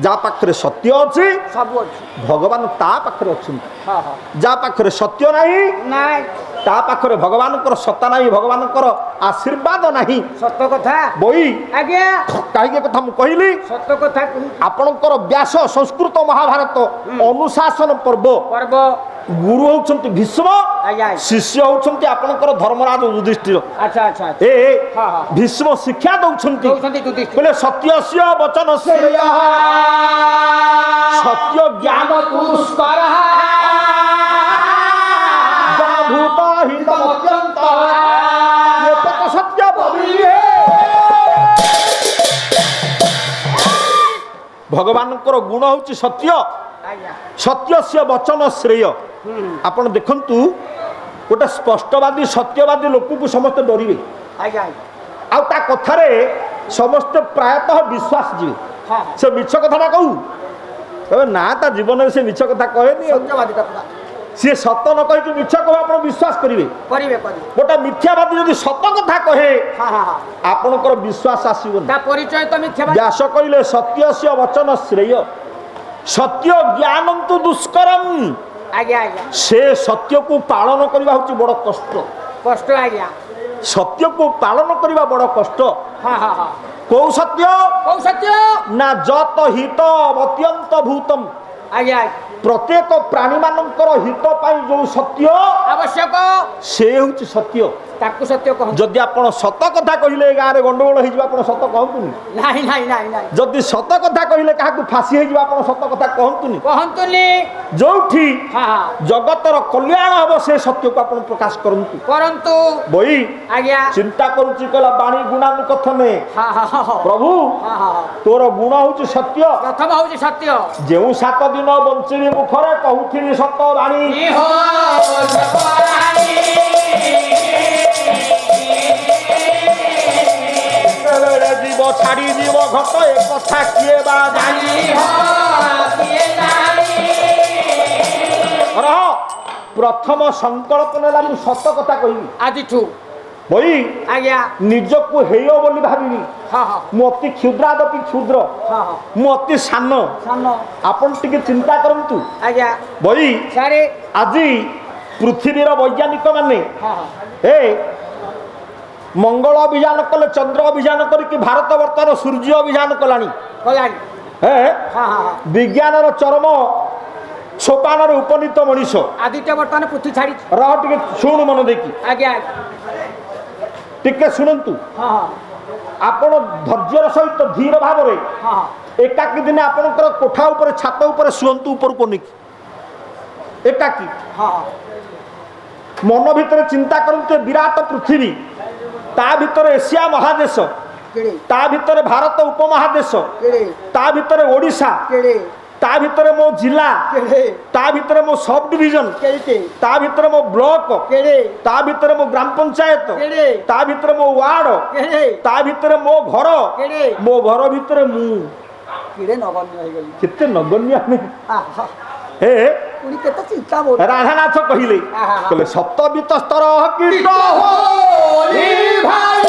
ଯାହା ପାଖରେ ସତ୍ୟ ଅଛି ସବୁ ଅଛି ଭଗବାନ ତା ପାଖରେ ଅଛନ୍ତି ହଁ ହଁ ଯାହା ପାଖରେ ସତ୍ୟ ନାହିଁ ନାଇଁ ତା ପାଖରେ ଭଗବାନଙ୍କର ସତ୍ତା ନାହିଁ ଭଗବାନଙ୍କର ଆଶୀର୍ବାଦ ନାହିଁ ସତ କଥା ବଇ ଆଜ୍ଞା କାହିଁକି କଥା ମୁଁ କହିଲି ସତ କଥା କହୁଛି ଆପଣଙ୍କର ବ୍ୟାସ ସଂସ୍କୃତ ମହାଭାରତ ଅନୁଶାସନ ପର୍ବ ପର୍ବ ଗୁରୁ ହଉଛନ୍ତି ଭୀଷ୍ମ ଆଜ୍ଞା ଶିଷ୍ୟ ହଉଛନ୍ତି ଆପଣଙ୍କର ଧର୍ମରାଜ ଯୁଧିଷ୍ଠିର ଆଚ୍ଛା ଆଚ୍ଛା ଆଚ୍ଛା। ଏ ହଁ, ହଁ। ଭୀଷ୍ମ ଶିକ୍ଷା ଦଉଛନ୍ତି ଦଉଛନ୍ତି ଯୁଧିଷ୍ଠିର। କହିଲେ ସତ୍ୟସ୍ୟ ବଚନ ସତ୍ୟ ଜ୍ଞାନ ପୁଷ୍କର ଭୂତ ହିତ ଅତ୍ୟନ୍ତ ସତ୍ୟ ଭଗବାନଙ୍କର ଗୁଣ ହଉଛି ସତ୍ୟ ଆଜ୍ଞା ସତ୍ୟସ୍ୟ ବଚନ ଶ୍ରେୟ ଆପଣ ଦେଖନ୍ତୁ ଗୋଟେ ସ୍ପଷ୍ଟବାଦୀ ସତ୍ୟବାଦୀ ଲୋକକୁ ସମସ୍ତେ ଡରିବେ ଆଜ୍ଞା ଆଉ ତା କଥାରେ ସମସ୍ତେ ପ୍ରାୟତଃ ବିଶ୍ୱାସ ଯିବେ ହଁ ସେ ମିଛ କଥାଟା କହୁ କହିବେ ନା ତା ଜୀବନରେ ସେ ମିଛ କଥା କହେନି ଆଉ ସତ୍ୟବାଦୀ କଥା ସିଏ ସତ ନ କହିକି ମିଛ କହେ ଆପଣ ବିଶ୍ୱାସ କରିବେ କରିବେ କରିବେ ଗୋଟେ ମିଥ୍ୟାବାଦୀ ଯଦି ସତ କଥା କହେ ହଁ ହଁ ହଁ ଆପଣଙ୍କର ବିଶ୍ୱାସ ଆସିବନି ତା ପରିଚୟ ତ ମିଥ୍ୟାବାଦୀ ବ୍ୟାସ କହିଲେ ସତ୍ୟସ୍ୟ ବଚନ ଶ୍ରେୟ ସତ୍ୟ ଜ୍ଞାନନ୍ତୁ ଦୁଷ୍କରମ୍ ଆଜ୍ଞା ଆଜ୍ଞା ସେ ସତ୍ୟକୁ ପାଳନ କରିବା ହେଉଛି ବଡ଼ କଷ୍ଟ କଷ୍ଟ ଆଜ୍ଞା ସତ୍ୟକୁ ପାଳନ କରିବା ବଡ଼ କଷ୍ଟ ହଁ ହଁ ହଁ କୋଉ ସତ୍ୟ କୋଉ ସତ୍ୟ ନା ଯତ ହିତ ଅତ୍ୟନ୍ତ ଭୂତମ୍ ଆଜ୍ଞା ପ୍ରତ୍ୟେକ ପ୍ରାଣୀମାନଙ୍କର ହିତ ପାଇଁ ଯୋଉ ସତ୍ୟ ଆବଶ୍ୟକ ସେ ହେଉଛି ସତ୍ୟ ତାକୁ ସତ୍ୟ କହନ୍ତୁ ଯଦି ଆପଣ ସତ କଥା କହିଲେ ଏ ଗାଁରେ ଗଣ୍ଡଗୋଳ ହେଇଯିବ ଆପଣ ସତ କହନ୍ତୁନି ନାଇଁ ନାଇଁ ନାଇଁ ନାଇଁ ଯଦି ସତ କଥା କହିଲେ କାହାକୁ ଫାଶୀ ହେଇଯିବ ଆପଣ ସତ କଥା କହନ୍ତୁନି କହନ୍ତୁନି ଯୋଉଠି ହଁ ହଁ ଜଗତର କଲ୍ୟାଣ ହବ ସେ ସତ୍ୟକୁ ଆପଣ ପ୍ରକାଶ କରନ୍ତୁ କରନ୍ତୁ ବଇ ଆଜ୍ଞା ଚିନ୍ତା କରୁଛି କହିଲା ବାଣୀ ଗୁଣାନୁକଥନେ ହଁ ହଁ ହଁ ପ୍ରଭୁ ହଁ ହଁ ତୋର ଗୁଣ ହଉଛି ସତ୍ୟ ପ୍ରଥମ ହଉଛି ସତ୍ୟ ଯେଉଁ 7 ଦିନ ବଞ୍ଚିବି ମୁଖରେ କହୁଥିଲି ସତ ବାଣୀ କେତେବେଳେ ଯିବ ଛାଡ଼ି ଯିବ ଘଟ ଏ କଥା କିଏ ବା ଜାଣି ରହ ପ୍ରଥମ ସଂକଳ୍ପ ନେଲା ମୁଁ ସତ କଥା କହିବି ଆଜିଠୁ ବଇ ଆଜ୍ଞା ନିଜକୁ ହେୟ ବୋଲି ଭାବିବି ହଁ ହଁ ମୁଁ ଅତି କ୍ଷୁଦ୍ରାଦପି କ୍ଷୁଦ୍ର ହଁ ହଁ ମୁଁ ଅତି ସାନ ସାନ ଆପଣ ଟିକେ ଚିନ୍ତା କରନ୍ତୁ ଆଜ୍ଞା ବଇ ସାରେ ଆଜି ପୃଥିବୀର ବୈଜ୍ଞାନିକ ମାନେ ହଁ ହଁ ଏ ମଙ୍ଗଳ ଅଭିଯାନ କଲେ ଚନ୍ଦ୍ର ଅଭିଯାନ କରିକି ଭାରତ ବର୍ତ୍ତମାନ ସୂର୍ଯ୍ୟ ଅଭିଯାନ କଲାଣି କଲାଣି ଏ ହଁ ହଁ ହଁ ବିଜ୍ଞାନର ଚରମ ସୋପାନରେ ଉପନୀତ ମଣିଷ ଆଦିତ୍ୟ ବର୍ତ୍ତମାନ ପୃଥ୍ୱୀ ଛାଡ଼ିଛି ରହ ଟିକେ ଶୁଣୁ ମନ ଦେଇକି ଆଜ୍ଞା ଟିକେ ଶୁଣନ୍ତୁ ହଁ ହଁ ଆପଣ ଧୈର୍ଯ୍ୟର ସହିତ ଧୀର ଭାବରେ ହଁ ହଁ ଏକାକି ଦିନେ ଆପଣଙ୍କର କୋଠା ଉପରେ ଛାତ ଉପରେ ଶୁଅନ୍ତୁ ଉପରକୁ ନେଇକି ଏକାକି ହଁ ହଁ ମନ ଭିତରେ ଚିନ୍ତା କରନ୍ତୁ ବିରାଟ ପୃଥିବୀ ତା ଭିତରେ ଏସିଆ ମହାଦେଶ କେଡ଼େ ତା ଭିତରେ ଭାରତ ଉପମହାଦେଶ କେଡ଼େ ତା ଭିତରେ ଓଡ଼ିଶା କେଡ଼େ ତା ଭିତରେ ମୋ ଜିଲ୍ଲା କେଡ଼େ ତା ଭିତରେ ମୋ ସବ୍ ଡିଭିଜନ କେଡ଼େ ତା ଭିତରେ ମୋ ବ୍ଲକ କେଡ଼େ ତା ଭିତରେ ମୋ ଗ୍ରାମ ପଞ୍ଚାୟତ କେଡ଼େ ତା ଭିତରେ ମୋ ୱାର୍ଡ କେଡ଼େ ତା ଭିତରେ ମୋ ଘର କେଡ଼େ ମୋ ଘର ଭିତରେ ମୁଁ କେଡ଼େ ନଗଣ୍ୟ ହେଇଗଲି କେତେ ନଗଣ୍ୟ ଆମେ हे ପୁଣି କେତେ ଚିନ୍ତା ମୋର ରାଧାନାଥ କହିଲେ କହିଲେ ସପ୍ତବିତ ସ୍ତର କୀଟ ହୋଲି ଭାଇ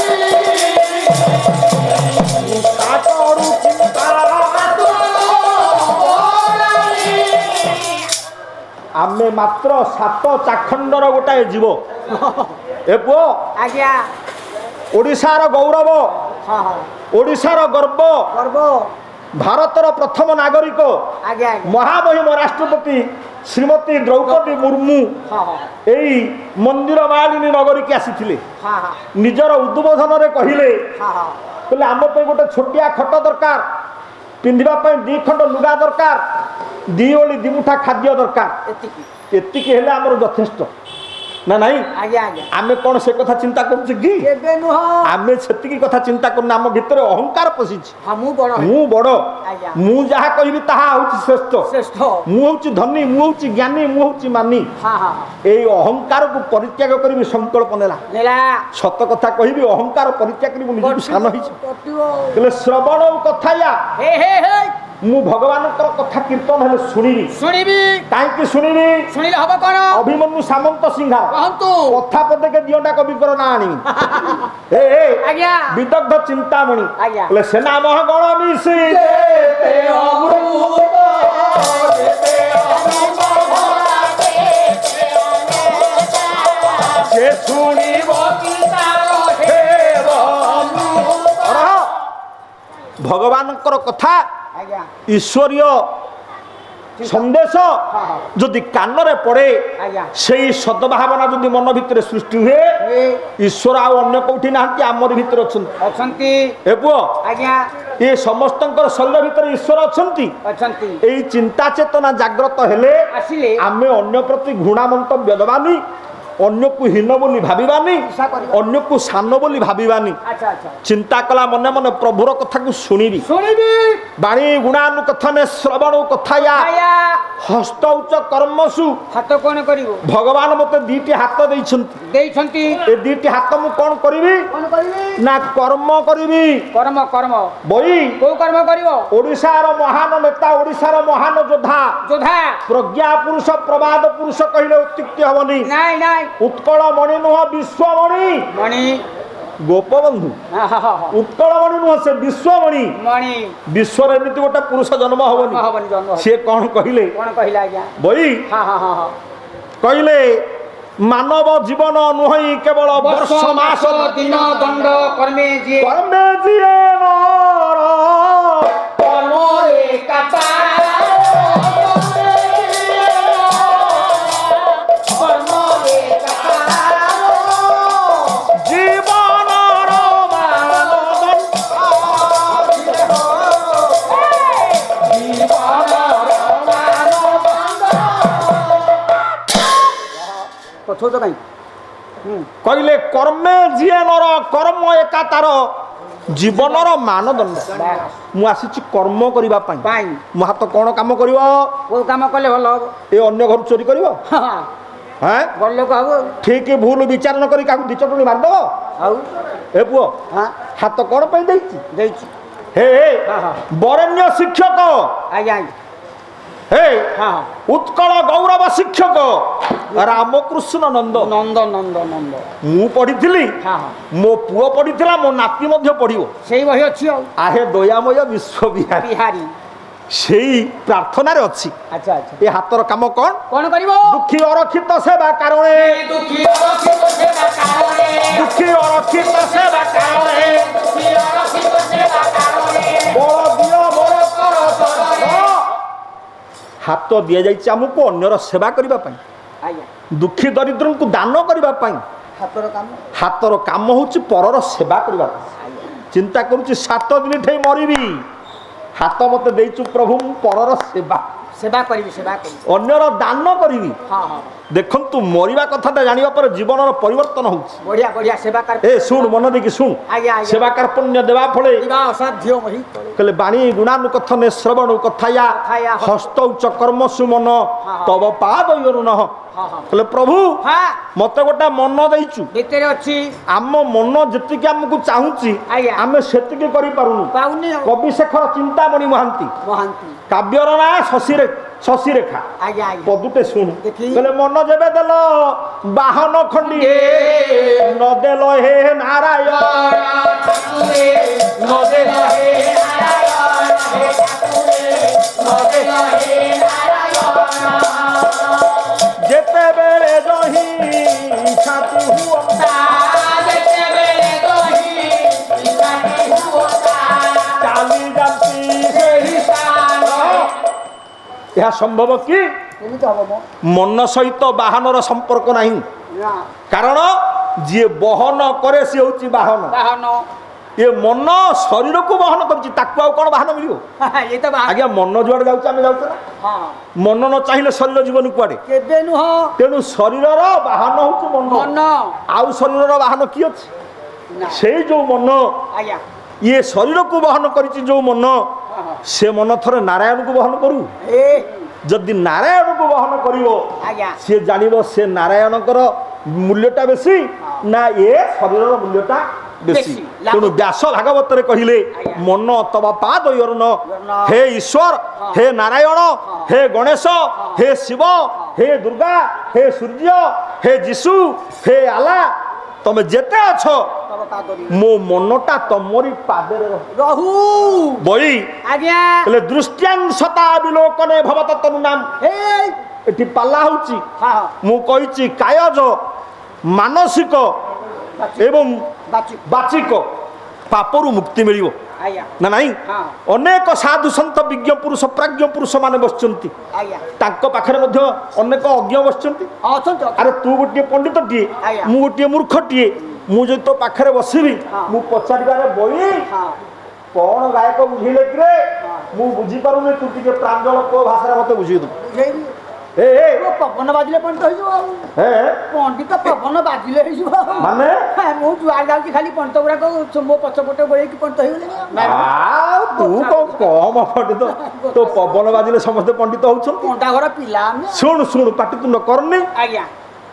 କାଟରୁ ଚିନ୍ତା ଆମେ ମାତ୍ର 7 ଚାଖଣ୍ଡର ଗୋଟାଏ ଜୀବ ଏ ପୁଅ ଆଜ୍ଞା ଓଡ଼ିଶାର ଗୌରବ ହଁ ହଁ ଓଡ଼ିଶାର ଗର୍ବ ଗର୍ବ ଭାରତର ପ୍ରଥମ ନାଗରିକ ଆଜ୍ଞା ଆଜ୍ଞା ମହାମହିମ ରାଷ୍ଟ୍ରପତି ଶ୍ରୀମତୀ ଦ୍ରୌପଦୀ ମୁର୍ମୁ ହଁ ହଁ ଏଇ ମନ୍ଦିର ମାଳିନୀ ନଗରୀକି ଆସିଥିଲେ ହଁ ହଁ ନିଜର ଉଦ୍ବୋଧନରେ କହିଲେ ହଁ ହଁ କହିଲେ ଆମ ପାଇଁ ଗୋଟେ ଛୋଟିଆ ଖଟ ଦରକାର ପିନ୍ଧିବା ପାଇଁ 2 ଖଣ୍ଡ ଲୁଗା ଦରକାର 2 ଓଳି 2 ମୁଠା ଖାଦ୍ୟ ଦରକାର ଏତିକି ଏତିକି ହେଲେ ଆମର ଯଥେଷ୍ଟ ନା ନାଇଁ ଆଜ୍ଞା ଆଜ୍ଞା ଆମେ କ'ଣ ସେ କଥା ଚିନ୍ତା କରୁଛୁ କି କେବେ ନୁହଁ ଆମେ ସେତିକି କଥା ଚିନ୍ତା କରୁନା ଆମ ଭିତରେ ଅହଙ୍କାର ପଶିଛି ହଁ ମୁଁ ବଡ଼ ମୁଁ ବଡ଼ ଆଜ୍ଞା ମୁଁ ଯାହା କହିବି ତାହା ହେଉଛି ଶ୍ରେଷ୍ଠ ଶ୍ରେଷ୍ଠ ମୁଁ ହେଉଛି ଧନୀ ମୁଁ ହେଉଛି ଜ୍ଞାନୀ ମୁଁ ହେଉଛି ମାନି ହଁ ହଁ ଏଇ ଅହଙ୍କାରକୁ ପରିତ୍ୟାଗ କରିବି ସଂକଳ୍ପ ନେଲା ନେଲା ସତ କଥା କହିବି ଅହଙ୍କାର ପରିତ୍ୟାଗ କରି ମୁଁ ନିଜକୁ ସାନ ହେଇଛି କଟିବ ହେଲେ ଶ୍ରବଣ କଥା ହେ ହେ ହେ ମୁଁ ଭଗବାନଙ୍କର କଥା କୀର୍ତ୍ତନ ହେଲେ ଶୁଣିବି ଶୁଣିବି କାହିଁକି ଶୁଣିବି ଶୁଣିଲେ ହବ କ'ଣ ଅଭିମନ୍ୟୁ ସାମନ୍ତ ସିଂହା କହନ୍ତୁ କଥା ପଦକେ ଦିଅଟା କବିଙ୍କର ନାଁ ଆଣିବି ଏ ଆଜ୍ଞା ବିଦଗ୍ଧ ଚିନ୍ତାମଣି ଆଜ୍ଞା ହେଲେ ସେନା ମହାଗଣ ମିଶି ସେ ଶୁଣିବ ଭଗବାନଙ୍କର କଥା ଆଜ୍ଞା ଈଶ୍ୱରୀୟ ସନ୍ଦେଶ ଯଦି କାନରେ ପଡ଼େ ଆଜ୍ଞା ସେଇ ସଦ୍ଭାବନା ଯଦି ମନ ଭିତରେ ସୃଷ୍ଟି ହୁଏ ଈଶ୍ୱର ଆଉ ଅନ୍ୟ କୋଉଠି ନାହାନ୍ତି ଆମରି ଭିତରେ ଅଛନ୍ତି ଅଛନ୍ତି ଏ ପୁଅ ଆଜ୍ଞା ଏ ସମସ୍ତଙ୍କର ଶରୀର ଭିତରେ ଈଶ୍ୱର ଅଛନ୍ତି ଅଛନ୍ତି ଏଇ ଚିନ୍ତା ଚେତନା ଜାଗ୍ରତ ହେଲେ ଆସିଲେ ଆମେ ଅନ୍ୟ ପ୍ରତି ଘୃଣା ମନ୍ତବ୍ୟ ଦେବାନି ଅନ୍ୟକୁ ହୀନ ବୋଲି ଭାବିବାନି ଅନ୍ୟକୁ ସାନ ବୋଲି ଭାବିବାନି ଆଚ୍ଛା ଆଚ୍ଛା ଚିନ୍ତା କଲା ମନେ ମନେ ପ୍ରଭୁର କଥାକୁ ଶୁଣିବି ଶୁଣିବି ବାଣୀ ଗୁଣାନୁ କଥନେ ଶ୍ରବଣ କଥାୟା ଆଜ୍ଞା ହସ୍ତ ଉଚ୍ଚ କର୍ମସୁ ହାତ କ'ଣ କରିବ ଭଗବାନ ମୋତେ 2ଟି ହାତ ଦେଇଛନ୍ତି ଦେଇଛନ୍ତି ଏ 2ଟି ହାତ ମୁଁ କ'ଣ କରିବି କ'ଣ କରିବି ନା କର୍ମ କରିବି କର୍ମ କର୍ମ ବଇ କୋଉ କର୍ମ କରିବ ଓଡ଼ିଶାର ମହାନ ନେତା ଓଡ଼ିଶାର ମହାନ ଯୋଦ୍ଧା ଯୋଦ୍ଧା ପ୍ରଜ୍ଞା ପୁରୁଷ ପ୍ରବାଦ ପୁରୁଷ କହିଲେ ଅତ୍ୟୁକ୍ତି ହବନି ନାଇଁ ନାଇଁ ଉତ୍କଳ ମଣି ନୁହଁ ବିଶ୍ୱମଣି ମଣି ଗୋପବନ୍ଧୁ ଉତ୍କଳ ମଣି ନୁହଁ ସେ ବିଶ୍ୱମଣି ମଣି ବିଶ୍ୱରେ ଏମିତି ଗୋଟେ ପୁରୁଷ ଜନ୍ମ ହବନି ହବନି ଜନ୍ମ ସିଏ କ'ଣ କହିଲେ କ'ଣ କହିଲା ଆଜ୍ଞା ବଇ ହଁ ହଁ ହଁ ହଁ କହିଲେ ମାନବ ଜୀବନ ନୁହଁ କେବଳ ବର୍ଷ ମାସ ଦିନ ଦଣ୍ଡ କର୍ମେ ଯିଏ କର୍ମେ ଯିଏ ନର କର୍ମରେ କାଟା କର୍ମରେ କାଟା ଜୀବନର ପଛଉଛ କାହିଁ କହିଲେ କର୍ମେ ଯିଏ ନର କର୍ମ ଏକା ତାର ଜୀବନର ମାନଦଣ୍ଡ ମୁଁ ଆସିଛି କର୍ମ କରିବା ପାଇଁ ପାଇଁ ମୋ ହାତ କ'ଣ କାମ କରିବ କୋଉ କାମ କଲେ ଭଲ ହବ ଏ ଅନ୍ୟ ଘରୁ ଚୋରି କରିବ ହଁ ବଡ଼ ଲୋକ ହବ ଠିକ ଭୁଲ ବିଚାର ନ କରି କାହାକୁ 2 ଚଟଣି ମାରିଦବ ଆଉ ଏ ପୁଅ ହଁ ହାତ କ'ଣ ପାଇଁ ଦେଇଛି ଦେଇଛି ହେ ହଁ ହଁ ବରେଣ୍ୟ ଶିକ୍ଷକ ଆଜ୍ଞା ଆଜ୍ଞା ହେ ହଁ ଉତ୍କଳ ଗୌରବ ଶିକ୍ଷକ ରାମକୃଷ୍ଣ ନନ୍ଦ ନନ୍ଦ ନନ୍ଦ ନନ୍ଦ ମୁଁ ପଢିଥିଲି ହଁ ହଁ ମୋ ପୁଅ ପଢିଥିଲା ମୋ ନାତି ମଧ୍ୟ ପଢିବ ସେଇ ବହି ଅଛି ଆଉ ଆହେ ଦୟାମୟ ବିଶ୍ୱବିହାରୀ ବିହାରୀ ସେଇ ପ୍ରାର୍ଥନାରେ ଅଛି ଆଚ୍ଛା ଆଚ୍ଛା ଏ ହାତର କାମ କ'ଣ କ'ଣ କରିବ ଦୁଃଖୀ ଅରକ୍ଷିତ ସେବା କାରଣେ ଦୁଃଖୀ ଅରକ୍ଷିତ ସେବା କାରଣେ ଦୁଃଖୀ ଅରକ୍ଷିତ ସେବା କାରଣେ ଦୁଃଖୀ ଅରକ୍ଷିତ ସେବା କାରଣେ ବଳ ଦିଅ ବଳ କର ହାତ ଦିଆଯାଇଛି ଆମକୁ ଅନ୍ୟର ସେବା କରିବା ପାଇଁ ଆଜ୍ଞା ଦୁଃଖୀ ଦରିଦ୍ରଙ୍କୁ ଦାନ କରିବା ପାଇଁ ହାତର କାମ ହାତର କାମ ହେଉଛି ପରର ସେବା କରିବା ପାଇଁ ଚିନ୍ତା କରୁଛି 7 ଦିନ ଠେଇ ମରିବି ହାତ ମୋତେ ଦେଇଛୁ ପ୍ରଭୁ ମୁଁ ପରର ସେବା ସେବା କରିବି ଅନ୍ୟର ଦାନ କରିବି ହଁ ହଁ ଦେଖନ୍ତୁ ମରିବା କଥାଟା ଜାଣିବା ପରେ ଜୀବନର ପରିବର୍ତ୍ତନ ହେଉଛି ବଢିଆ ବଢିଆ ସେବା କର ଏ ଶୁଣ ମନ ଦେଇକି ଶୁଣ ଆଜ୍ଞା ଆଜ୍ଞା ସେବା କାର୍ପଣ୍ୟ ଦେବା ଫଳେ ଅସାଧ୍ୟ ମହି କହିଲେ ବାଣୀ ଗୁଣାନୁ କଥନେ ଶ୍ରବଣ କଥାୟା ହସ୍ତ ଉଚ୍ଚ କର୍ମସୁ ମନ ତବ ପାଦ ନହ କହିଲେ ପ୍ରଭୁ ମତେ ଗୋଟେ ମନ ଦେଇଛୁ ଭିତରେ ଅଛି ଆମ ମନ ଯେତିକି ଆମକୁ ଚାହୁଁଛି ଆଜ୍ଞା ଆମେ ସେତିକି କରିପାରୁନୁ ପାଉନି କବି ଶେଖର ଚିନ୍ତାମଣି ମହାନ୍ତି ମହାନ୍ତି କାବ୍ୟର ନାଁ शशिरेखा आज्ञा आज्ञा पदुटे शुण देखी। कहले मन जेबे देल बाहन खंडिए न देल हे नारायण जेते बेले रही छातु हुआ चाली जाती यह संभव कि କେମିତି ହବ ମ मन सहित बाहनर संपर्क नहीं ନା कारण जी बहन करे सी हूँ बाहन ବାହନ ये मन शरीर को बहन कर कौन बाहन मिल ଇଏ ତ ବାହନ आज्ञा मन जुआड़े जाऊँ आम जाऊँ ना ହଁ मन न चाहिए शरीर जीवन कुआड़े କେବେ ନୁହଁ तेणु शरीर बाहन हूँ मन ମନ आउ शरीर बाहन किए अच्छे ନା से जो मन ଆଜ୍ଞା ये शरीर को बहन कर जो मन ହଁ से मन थरे नारायण को बहन करू ଏ जदि नारायण को बहन करिवो ଆଜ୍ଞା सी जानिबो से नारायणकर मूल्यटा बेसी ना ये शरीर मूल्यटा बेसी बेसी, लाभ। तेणु व्यास भागवत कहले मन तब पाद योर्न हे ईश्वर हे नारायण हे गणेश हे शिव हे दुर्गा हे सूर्य हे जीशु हे आला तमे जेते अछ ତମ ପାଦରେ मो मनटा तमरी पादे ରହୁ बई ଆଜ୍ଞା कहले दृष्ट्यांशता विलोकने भवत तनु नाम ହେ एटी पाला होची ହଁ मु कहिची कायज मानसिक एवं ବାଚି बाचिक पापरु मुक्ति मिलियो ଆଜ୍ଞା ना नहीं हाँ। अनेक साधु संत विज्ञ पुरुष प्राज्ञ पुरुष माने बसचंती ଆଜ୍ଞା तांको पाखरे मध्य अनेक अज्ञ बसचंती ଅଛନ୍ତି अरे तू गोटे पंडित टीए आज्ञा। मु गोटे मूर्ख टीए मु जो तो पाखरे बसिबी हाँ। मु पचारिबारे बई ହଁ कौन गायक बुझिले कि रे हाँ। मु बुझी पारुनी तू टिके प्रांजल को भाषा मते बुझी दु ବୁଝେଇବି ए ए ପବନ ବାଜିଲେ ପଣ୍ଡିତ ହେଇଯିବ ଆଉ ए ପଣ୍ଡିତ ପବନ ବାଜିଲେ ହେଇଯିବ ଆଉ माने ମୁଁ ଯୁଆଡେ ଯାଉଛି ଖାଲି ପଣ୍ଡିତ ଗୁଡାକ ମୋ ପଛପଟେ ଗୋଳେଇକି ପଣ୍ଡିତ ହେଇଗଲେଣି ଆଉ। आ तू कौन कम पंडित तो पवन बाजिले समस्त पंडित होउछन ପଣ୍ଡା ଘର ପିଲା ଆମେ सुन सुन पाटी तू न करनी ଆଜ୍ଞା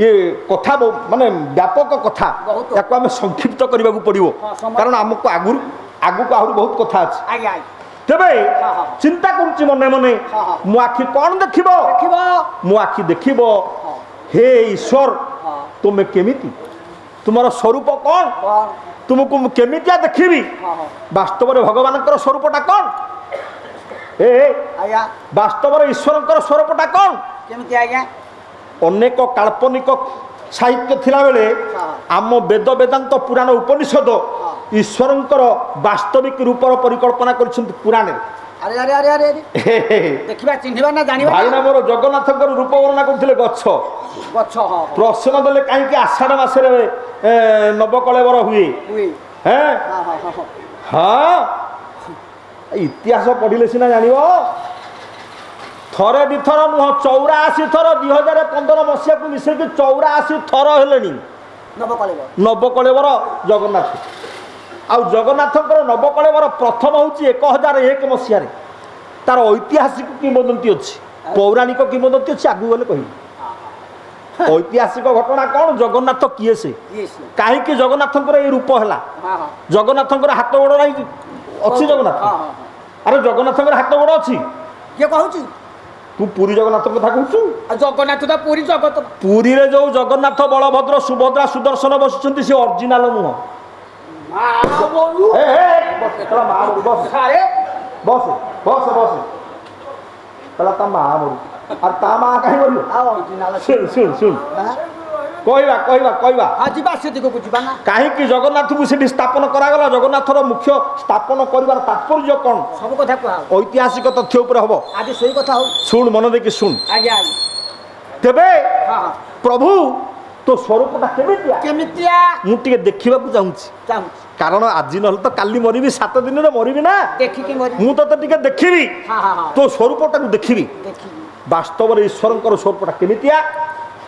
ये कथा माने व्यापक कथा बहुत। याको आमे संक्षिप्त करबा को पड़िबो हाँ, समय- कारण हमको आगु को आहुर बहुत कथा अछि ଆଜ୍ଞା ଆଜ୍ଞା तेबे हाँ, हाँ। चिंता करूची मने मने हाँ, हाँ। मु आखि कोन देखिबो ଦେଖିବ मु आखि देखिबो ହଁ हे ईश्वर ହଁ तुमे केमिति तुमर स्वरूप कोन କ'ଣ तुमको मु केमितिया देखिबी ହଁ ହଁ वास्तव में भगवानकर स्वरूपटा कोन ए ଆଜ୍ଞା वास्तव में ईश्वरकर स्वरूपटा कोन କେମିତି ଆଜ୍ଞା अनेक काल्पनिक साहित्य थिला बेले आम वेद वेदांत पुराण उपनिषद ईश्वरंकर वास्तविक रूपर परिकल्पना करछन्ति पुराणे ଆରେ ଆରେ ଆରେ ଆରେ ଆରେ ଦେଖିବା ଚିହ୍ନିବା ନା ଜାଣିବା भाई नाम जगन्नाथंकर रूप वर्णना करथिले गच्छ ଗଛ ହଁ प्रश्न देले काहेकि आषाढ़ मासरे नवकलेवर हुए ହୁଏ हैं ହଁ ହଁ ହଁ ହଁ हाँ इतिहास पढ़िले सिना जानिबो थरे दिथर नुह 84 थर 2015 मसीहा को मिसे कि 84 थर हेलेनी ନବକଳେବ नवकलेवर जगन्नाथ आउ जगन्नाथंकर नवकलेवर प्रथम होची 1001 मसीहा रे तार ऐतिहासिक किंवदंती अछि पौराणिक किंवदंती अछि आगु गले कहि ऐतिहासिक घटना कौन जगन्नाथ किए से ଇଏ ସିଏ काहेकि जगन्नाथंकर ए रूप हला ହଁ ହଁ जगन्नाथंकर हाथ गोड़ नाही अछि जगन्नाथ ହଁ ହଁ अरे जगन्नाथंकर हाथ गोड़ अछि କିଏ କହୁଛି तू पुरी जगन्नाथ कथा कहछु ଆଉ ଜଗନ୍ନାଥ ତ ପୁରୀ ଜଗତ पुरी रे जो जगन्नाथ बलभद्र सुभद्रा सुदर्शन बसिଛନ୍ତି से ओरिजिनल नुह ମା ବୋଲୁ ए बस तला मा बोल बस ଆରେ बस बस बस तला ता मा बोल और ता मा काहे बोल ଆଉ ଅରିଜିନାଲ सुन सुन सुन कहवा कहवा कहवा ହଁ ଯିବା ସେ ଦିଗକୁ ଯିବା ନା काहेकि जगन्नाथ को सेठी स्थापन करागला जगन्नाथर मुख्य स्थापन करिवार तात्पर्य कोन ସବୁ କଥା କୁହା ହଉ ऐतिहासिक तथ्य ऊपर हबो ଆଜି ସେଇ କଥା ହଉ सुन मन देखि सुन ଆଜ୍ଞା ଆଜ୍ଞା तेबे ହଁ ହଁ प्रभु तो स्वरूपटा केमितिया କେମିତିଆ मु टिके देखिबाकू चाहूची ଚାହୁଁଛି कारण आज नहले तो काली मरिबी 7 दिन रे मरिबी ना ଦେଖିକି ମରି मु तो टिके देखिबी ହଁ ହଁ ହଁ तो स्वरूपटा को देखिबी ଦେଖିକି वास्तव रे ईश्वरंकर स्वरूपटा केमितिया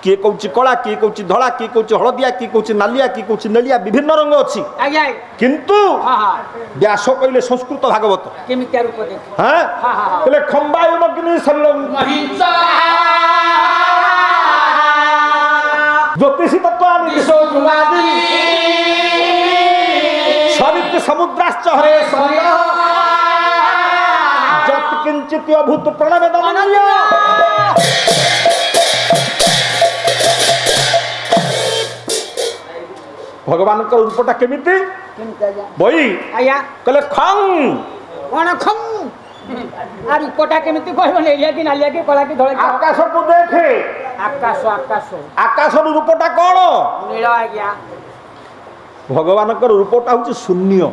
किए कहूची कला किए कहूची धला किए कहूची हलदिया किए कहूची नालिया किए कहूची नेलिया विभिन्न रंग अछि ଆଜ୍ଞା किंतु ହଁ ହଁ व्यास कहले संस्कृत भागवत କେମିତିଆ ରୂପ ଦେଖ हां ହଁ ହଁ ହଁ कहले खंबायुमग्नि शरीरम ज्योतिषी तत्वानि सरित समुद्राश्च हरे शरीर जत किंचित अभूत प्रणवेदनन्य भगवान का रूपटा केमिति केमती आज्ञा बई आज्ञा कहले खंग कौन खम आ रूपटा केमती कहब नेलिया कि नालिया कि कला कि धड़ा आकाश को देखे आकाश आकाश आकाश रूपटा कौन नील आज्ञा भगवान का रूपटा हूँ शून्य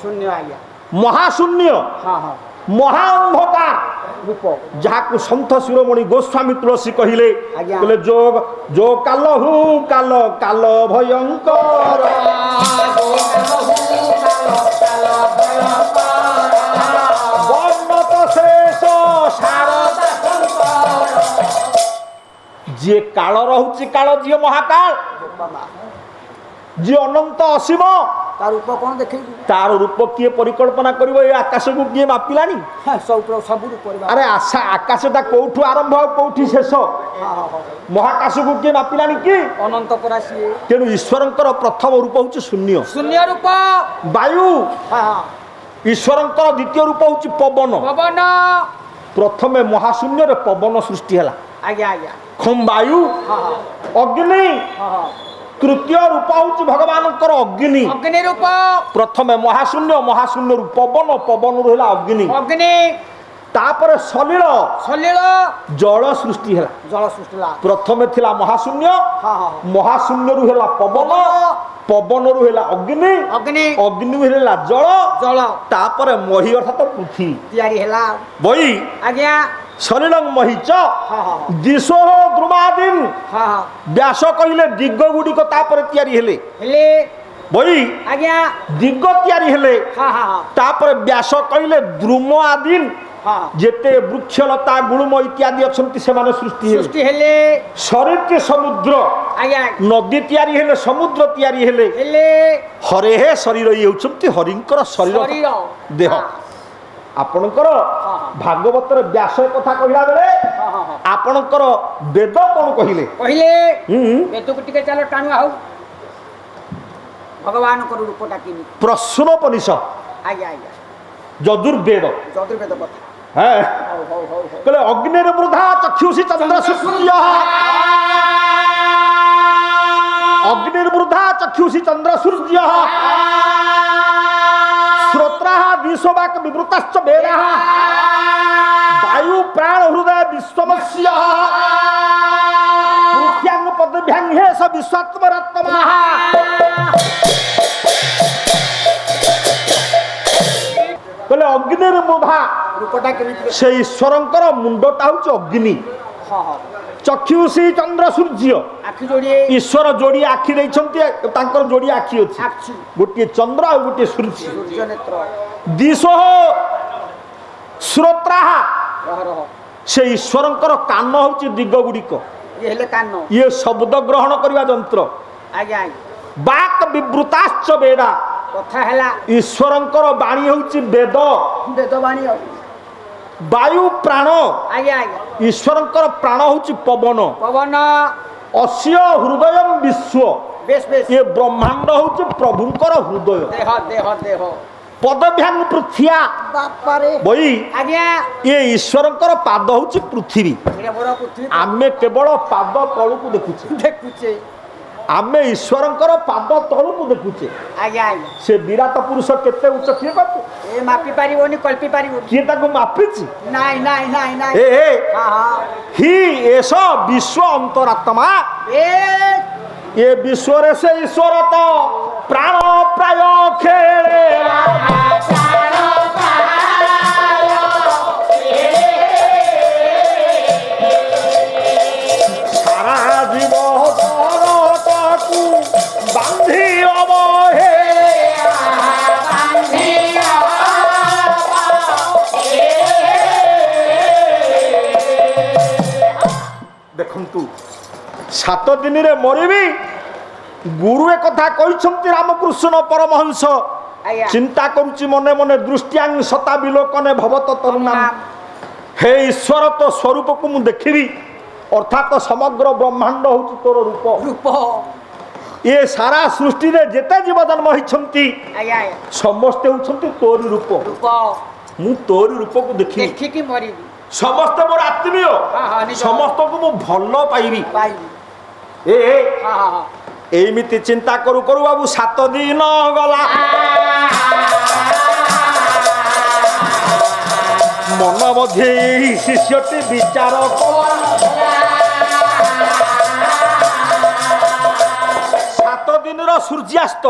शून्य आज्ञा महाशून्य हाँ हाँ महाअंधकार रूप जहाँ सन्थ शिरोमणि गोस्वामी तुलसी कहले आज्ञा। कहले जो काल हूँ काल काल भयंकर वर्णत शेष शारदा जी काल रहुची काल जी महाकाल जी अनंत असीम तार रूप कौन देखे तार रूप किए परिकल्पना करिवो ए आकाश को किए मापिलानी सब रूप अरे आशा आकाशटा कोठू आरंभ और कोठी शेष महाकाश को किए मापिलानी कि अनंत परासी तेणु ईश्वरंकर प्रथम रूप हूँ शून्य शून्य रूप वायु हाँ ईश्वरंकर द्वितीय रूप हूँ पवन पवन प्रथमे महाशून्य रे पवन सृष्टि है आज्ञा आज्ञा खम वायु हाँ अग्नि हाँ तृतीय रूप हूँ भगवान अग्नि अग्नि रूप प्रथमे महाशून्य महाशून्य रू पवन पवन रू है अग्नि अग्नि तापर सलिल सलिल जल सृष्टि है जल सृष्टि प्रथमे थिला महाशून्य हाँ हाँ महाशून्य रू है पवन पवन रू है अग्नि अग्नि अग्नि रू है जल जल तापर मही अर्थात पृथ्वी तैयारी हैला बई आज्ञा सलिलं महीच हाँ हाँ दिशो द्रुमादीन हाँ हाँ व्यास कहले दिग गुड़िक तापर तैयारी हेले हेले बई आज्ञा दिग तैयारी हेले हाँ हाँ हाँ तापर व्यास कहले द्रुम आदीन हाँ जेते वृक्षलता गुणुम इत्यादि अछंती सेमाने सृष्टि हेले सृष्टि हेले शरीर के समुद्र आज्ञा नदी तैयारी हेले समुद्र तैयारी हेले हेले हरे हे शरीर ये होचंती हरिंकर शरीर शरीर देह आपणकर भागवत व्यास कथा कहला बेले आपणकर वेद कौन कहले कहले वेद को टिके चलो टाणुआ हो भगवान को रूपटा किनी प्रश्नोपनिषद आज्ञा आज्ञा यजुर्वेद चतुर्वेद कथा है हो हो हो कहले अग्निर वृथा चक्षुषी चंद्र सूर्य अग्निर वृथा चक्षुषी चंद्र सूर्य श्रोत्रः दिशोवाक विवृतश्च वेदः वायु प्राण हृदय विश्वमस्य पृथ्व्यां पदभ्यां हेष विश्वात्मरात्मनः कहले अग्निर मुधा रूपटा केमिति से ईश्वरंकर मुंडटा हूँ अग्नि हाँ हाँ चक्षुषी चंद्र सूर्य आखि जोड़िए ईश्वर जोड़ी आखि देइछन्ति जोड़ी आखि अछि आखि गोटे चंद्र और गोटे सूर्य सूर्य नेत्र दिशो श्रोत्राः रह रह से ईश्वरंकर कान हूँ दिग गुड़िक ये हेले कान ये शब्द ग्रहण करवा यंत्र आज्ञा आज्ञा बाक विवृताश्च वेदा कथा हैला ईश्वरंकर वाणी हूँ वेद वेदवाणी वायु प्राण आज्ञा आज्ञा ईश्वरंकर प्राण हूँ पवन पवन अस्य हृदय विश्व बेस बेस ये ब्रह्मांड हूँ प्रभुंकर हृदय देह देह देह पदभ्यांग पृथ्व्या बापा रे बई आज्ञा ये ईश्वरंकर पाद हूँ पृथ्वी एडे बड़ पृथ्वी आमे केवल पाद तलू देखुचे देखुचे आमे ईश्वरंकर पाद तलू देखुचे आज्ञा आज्ञा से विराट पुरुष केते उच्च किए करते ए मापी पारिबोनी कल्पी पारिबोनी किए ताको मापिछि नाइ नाइ नाइ नाइ ए हां हां ही ऐसा विश्व अंतरात्मा ए ये विश्व रे से ईश्वर तो प्राण प्राय खेले सारा जीव ताकू बांधी अबहे देखंतु 7 दिन रे मरिबी गुरु एक कथा कहते रामकृष्ण परमहंस आज्ञा चिंता करुची मने मने दृष्टियां सता विलोकने भवत तरुणाम हे ईश्वर तो स्वरूप को मु देखिबी अर्थात समग्र ब्रह्मांड हूँ तोर रूप रूप ये सारा सृष्टि रे जेते जीव जन्म होइछंती आज्ञा आज्ञा समस्ते होछंती तोर रूप रूप मु तोर रूप को देखी देखि की मरिबी समस्त मोर आत्मीय हाँ, निज। समस्त को मु भल पाइबी पाई ए हां हां ଏମିତି ଚିନ୍ତା କରୁ କରୁ ବାବୁ 7 ଦିନ ଗଲା। ମନ ମଧ୍ୟରେ ଏହି ଶିଷ୍ୟଟି ବିଚାର କଲା। 7 ଦିନର ସୂର୍ଯ୍ୟାସ୍ତ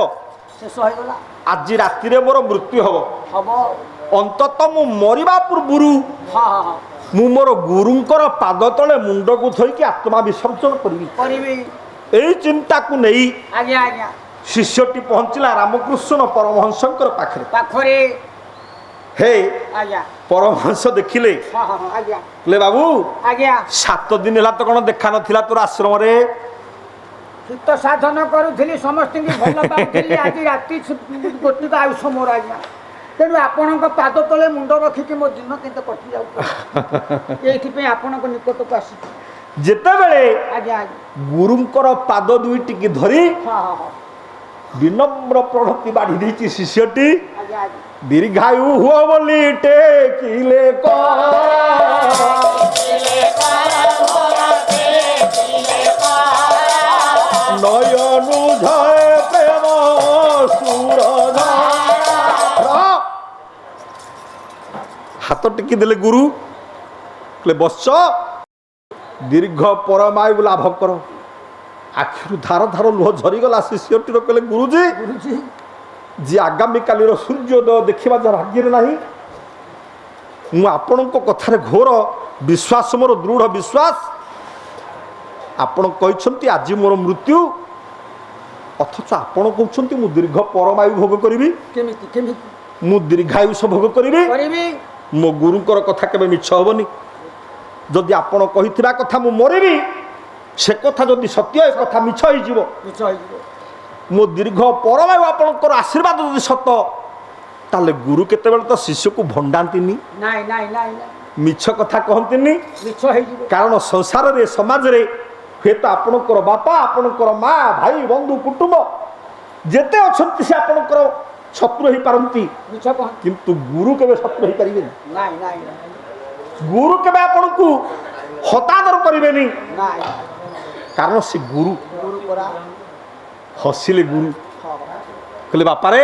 ଶେଷ ହୋଇଗଲା। ଆଜି ରାତିରେ ମୋର ମୃତ୍ୟୁ ହବ। ଅନ୍ତତଃ ମୁଁ ମରିବା ପୂର୍ବରୁ ମୁଁ ମୋର ଗୁରୁଙ୍କର ପାଦ ତଳେ ମୁଣ୍ଡକୁ ଥୋଇକି ଆତ୍ମା ବିସର୍ଜନ କରିବି। ଏଇ ଚିନ୍ତାକୁ ନେଇ ଶିଷ୍ୟଟି ପହଞ୍ଚିଲା ରାମକୃଷ୍ଣ ପରମହଂସଙ୍କର ପାଖରେ। ହେ ପରମହଂସ ଦେଖିଲେ, କହିଲେ ବାବୁ 7 ଦିନ ହେଲା ତ କଣ ଦେଖା ନଥିଲା ତୋର ଆଶ୍ରମରେ? ଚିତ୍ତ ସାଧନ କରୁଥିଲି, ସମସ୍ତଙ୍କୁ ଭଲ ପାଉଥିଲି। ଆଜି ରାତି ଗୋଟିକ ଆୟୁଷ ମୋର ଆଜ୍ଞା। ତେଣୁ ଆପଣଙ୍କ ପାଦ ତଳେ ମୁଣ୍ଡ ରଖିକି ମୋ ଦିନ କିନ୍ତୁ କଟି ଯାଉଛି। ଏଇଥିପାଇଁ ଆପଣଙ୍କ ନିକଟକୁ ଆସିଛି। ଯେତେବେଳେ ଗୁରୁଙ୍କର ପାଦ ଦୁଇଟିକି ଧରି ବିନମ୍ର ପ୍ରଣତି ବାଢି ଦେଇଛି ଶିଷ୍ୟଟି, ଦୀର୍ଘାୟୁ ହୁଅ ବୋଲି ଟେକିଲେ ନୟନୁ ଝୟ ପ୍ରେମ ସୁରଜ। ହାତ ଟେକି ଦେଲେ ଗୁରୁ, କହିଲେ ବସ, ଦୀର୍ଘ ପରମାୟୁ ଲାଭ କର। ଆଖିରୁ ଧାର ଧାର ଲୁହ ଝରିଗଲା ଶିଷ୍ୟଟିର। କହିଲେ ଗୁରୁଜୀ, ଯିଏ ଆଗାମୀକାଲିର ସୂର୍ଯ୍ୟୋଦୟ ଦେଖିବା ଯାହା ଭାଗ୍ୟରେ ନାହିଁ, ମୁଁ ଆପଣଙ୍କ କଥାରେ ଘୋର ବିଶ୍ୱାସ, ମୋର ଦୃଢ଼ ବିଶ୍ୱାସ। ଆପଣ କହିଛନ୍ତି ଆଜି ମୋର ମୃତ୍ୟୁ, ଅଥଚ ଆପଣ କହୁଛନ୍ତି ମୁଁ ଦୀର୍ଘ ପରମାୟୁ ଭୋଗ କରିବି। ମୁଁ ଦୀର୍ଘାୟୁଷ ଭୋଗ କରିବି। ମୋ ଗୁରୁଙ୍କର କଥା କେବେ ମିଛ ହେବନି। ଯଦି ଆପଣ କହିଥିବା କଥା ମୁଁ ମରିବି, ସେ କଥା ଯଦି ସତ୍ୟ, ଏ କଥା ମିଛ ହେଇଯିବ। ମୋ ଦୀର୍ଘ ପରମାୟୁ ଆପଣଙ୍କର ଆଶୀର୍ବାଦ ଯଦି ସତ, ତାହେଲେ ଗୁରୁ କେତେବେଳେ ତ ଶିଷ୍ୟକୁ ଭଣ୍ଡାନ୍ତିନି, ମିଛ କଥା କହନ୍ତିନି। କାରଣ ସଂସାରରେ, ସମାଜରେ ହୁଏତ ଆପଣଙ୍କର ବାପା, ଆପଣଙ୍କର ମା, ଭାଇ, ବନ୍ଧୁ, କୁଟୁମ୍ବ ଯେତେ ଅଛନ୍ତି ସେ ଆପଣଙ୍କର ଶତ୍ରୁ ହେଇପାରନ୍ତି, କିନ୍ତୁ ଗୁରୁ କେବେ ଶତ୍ରୁ ହେଇପାରିବେନି। ଗୁରୁ କେବେ ଆପଣଙ୍କୁ ହତାଦର କରିବେନି, କାରଣ ସେ ଗୁରୁ। ହସିଲେ ଗୁରୁ, କହିଲେ ବାପାରେ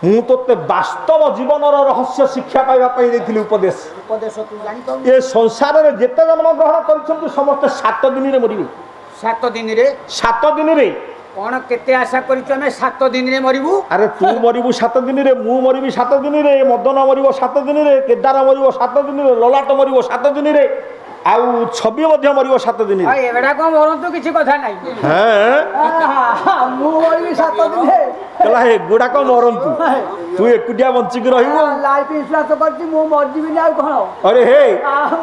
ମୁଁ ତୋତେ ବାସ୍ତବ ଜୀବନର ରହସ୍ୟ ଶିକ୍ଷା ପାଇବା ପାଇଁ ଦେଇଥିଲି ଉପଦେଶ। ଏ ସଂସାରରେ ଯେତେ ଜନ୍ମ ଗ୍ରହଣ କରିଛନ୍ତି ସମସ୍ତେ 7 ଦିନରେ ମରିବେ। 7 ଦିନରେ? 7 ଦିନରେ କଣ କେତେ ଆଶା କରିଛୁ ଆମେ 7 ଦିନରେ ମରିବୁ? ଆରେ ତୁ ମରିବୁ 7 ଦିନରେ, ମୁଁ ମରିବି 7 ଦିନରେ, ମଦନ ମରିବ 7 ଦିନରେ, କେଦାର ମରିବ 7 ଦିନରେ, ଲଲାଟ ମରିବ 7 ଦିନରେ, ଆଉ ଛବି ମଧ୍ୟ ମରିବ 7 ଦିନରେ। ଏଗୁଡା କଣ ମରନ୍ତୁ, କିଛି କଥା ନାହିଁ। ମୁଁ ମରିବି 7 ଦିନରେ। କହିଲା ଏଗୁଡାକ ମରନ୍ତୁ, ତୁ ଏକୁଟିଆ ବଞ୍ଚିକି ରହିବୁ। ଲାଇଫ ଇନ୍ସୁରାନ୍ସ କରିଛି, ମୁଁ ମରିଯିବିନି ଆଉ କଣ? ଆରେ ହେ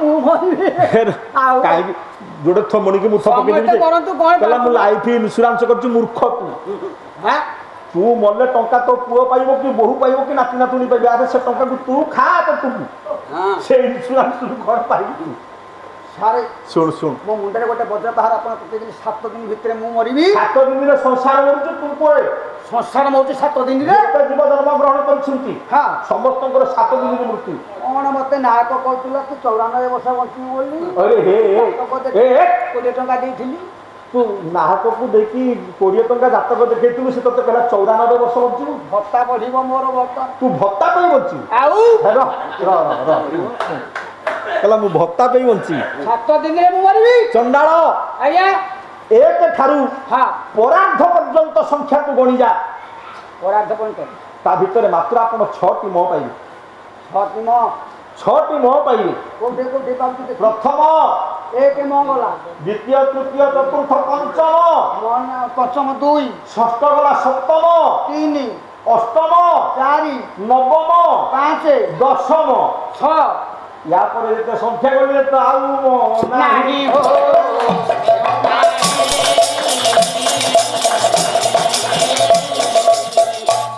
ମୁଁ ମରିବି କାହିଁକି ଯୋଡେ ଥମଣିକି ମୁଥ ପକେଇଦେବି। କହିଲା ମୁଁ ଲାଇଫ ଇନ୍ସୁରାନ୍ସ କରିଛି। ମୂର୍ଖ ତୁ ମଲେ ଟଙ୍କା ତୋ ପୁଅ ପାଇବ କି ବୋହୂ ପାଇବ କି ନାତି ନାତୁଣୀ ପାଇବେ। ଆରେ ସେ ଟଙ୍କାକୁ ତୁ ଖା ପେଟକୁ, ସେ ଇନ୍ସୁରାନ୍ସ କଣ ପାଇବୁ? ଶୁଣ ମୋ ମୁଣ୍ଡରେ ଗୋଟେ ବଜ୍ର ପାହାର ଆପଣ ପକେଇଦେଲେ। 7 ଦିନ ଭିତରେ ମୁଁ ମରିବି। 7 ଦିନରେ ସଂସାର ମରୁଛି, ତୁ କୁଆଡେ ସଂସାର ମରୁଛି 7 ଦିନରେ? ଜୀବ ଜନ୍ମ ଗ୍ରହଣ କରିଛନ୍ତି, ସମସ୍ତଙ୍କର 7 ଦିନରେ ମୃତ୍ୟୁ। କଣ ମତେ ନାୟକ କହୁଥିଲା ତୁ 94 ବର୍ଷ ବଞ୍ଚିବୁ ବୋଲି? 20 ଟଙ୍କା ଦେଇଥିଲି। ତୁ ନାହକକୁ ଦେଇକି 20 ଟଙ୍କା ଜାତକ ଦେଖେଇଥିଲୁ, ସେ ତତେ କହିଲା 94 ବର୍ଷ ବଞ୍ଚିବୁ। ଭତ୍ତା ବଢିବ ମୋର ଭତ୍ତା। ତୁ ଭତ୍ତା ପାଇଁ ବଞ୍ଚିବୁ? କହିଲା ମୁଁ ଭତ୍ତା ପାଇଁ ବଞ୍ଚିବି। 7 ଦିନରେ ମୁଁ ମରିବି। ଚଣ୍ଡାଳ 1 ଠାରୁ ପରାର୍ଦ୍ଧ ପର୍ଯ୍ୟନ୍ତ ସଂଖ୍ୟାକୁ ଗଣିଯା। ପରାର୍ଦ୍ଧ ପର୍ଯ୍ୟନ୍ତ ତା ଭିତରେ ମାତ୍ର ଆପଣ 6ଟି ମ ପାଇବେ। 6ଟି ମ ପାଇବେ। ପ୍ରଥମ 1 ମଙ୍ଗଳା, ଦ୍ୱିତୀୟ, ତୃତୀୟ, ଚତୁର୍ଥ, ପଞ୍ଚମ 2, ଷଷ୍ଠ ଗଲା, ସପ୍ତମ 3, ଅଷ୍ଟମ 4, ନବମ 5, ଦଶମ 6। ୟା ପରେ ଯେତେ ସଂଖ୍ୟା ଗଲେ ତ ଆଉ ନାହିଁ।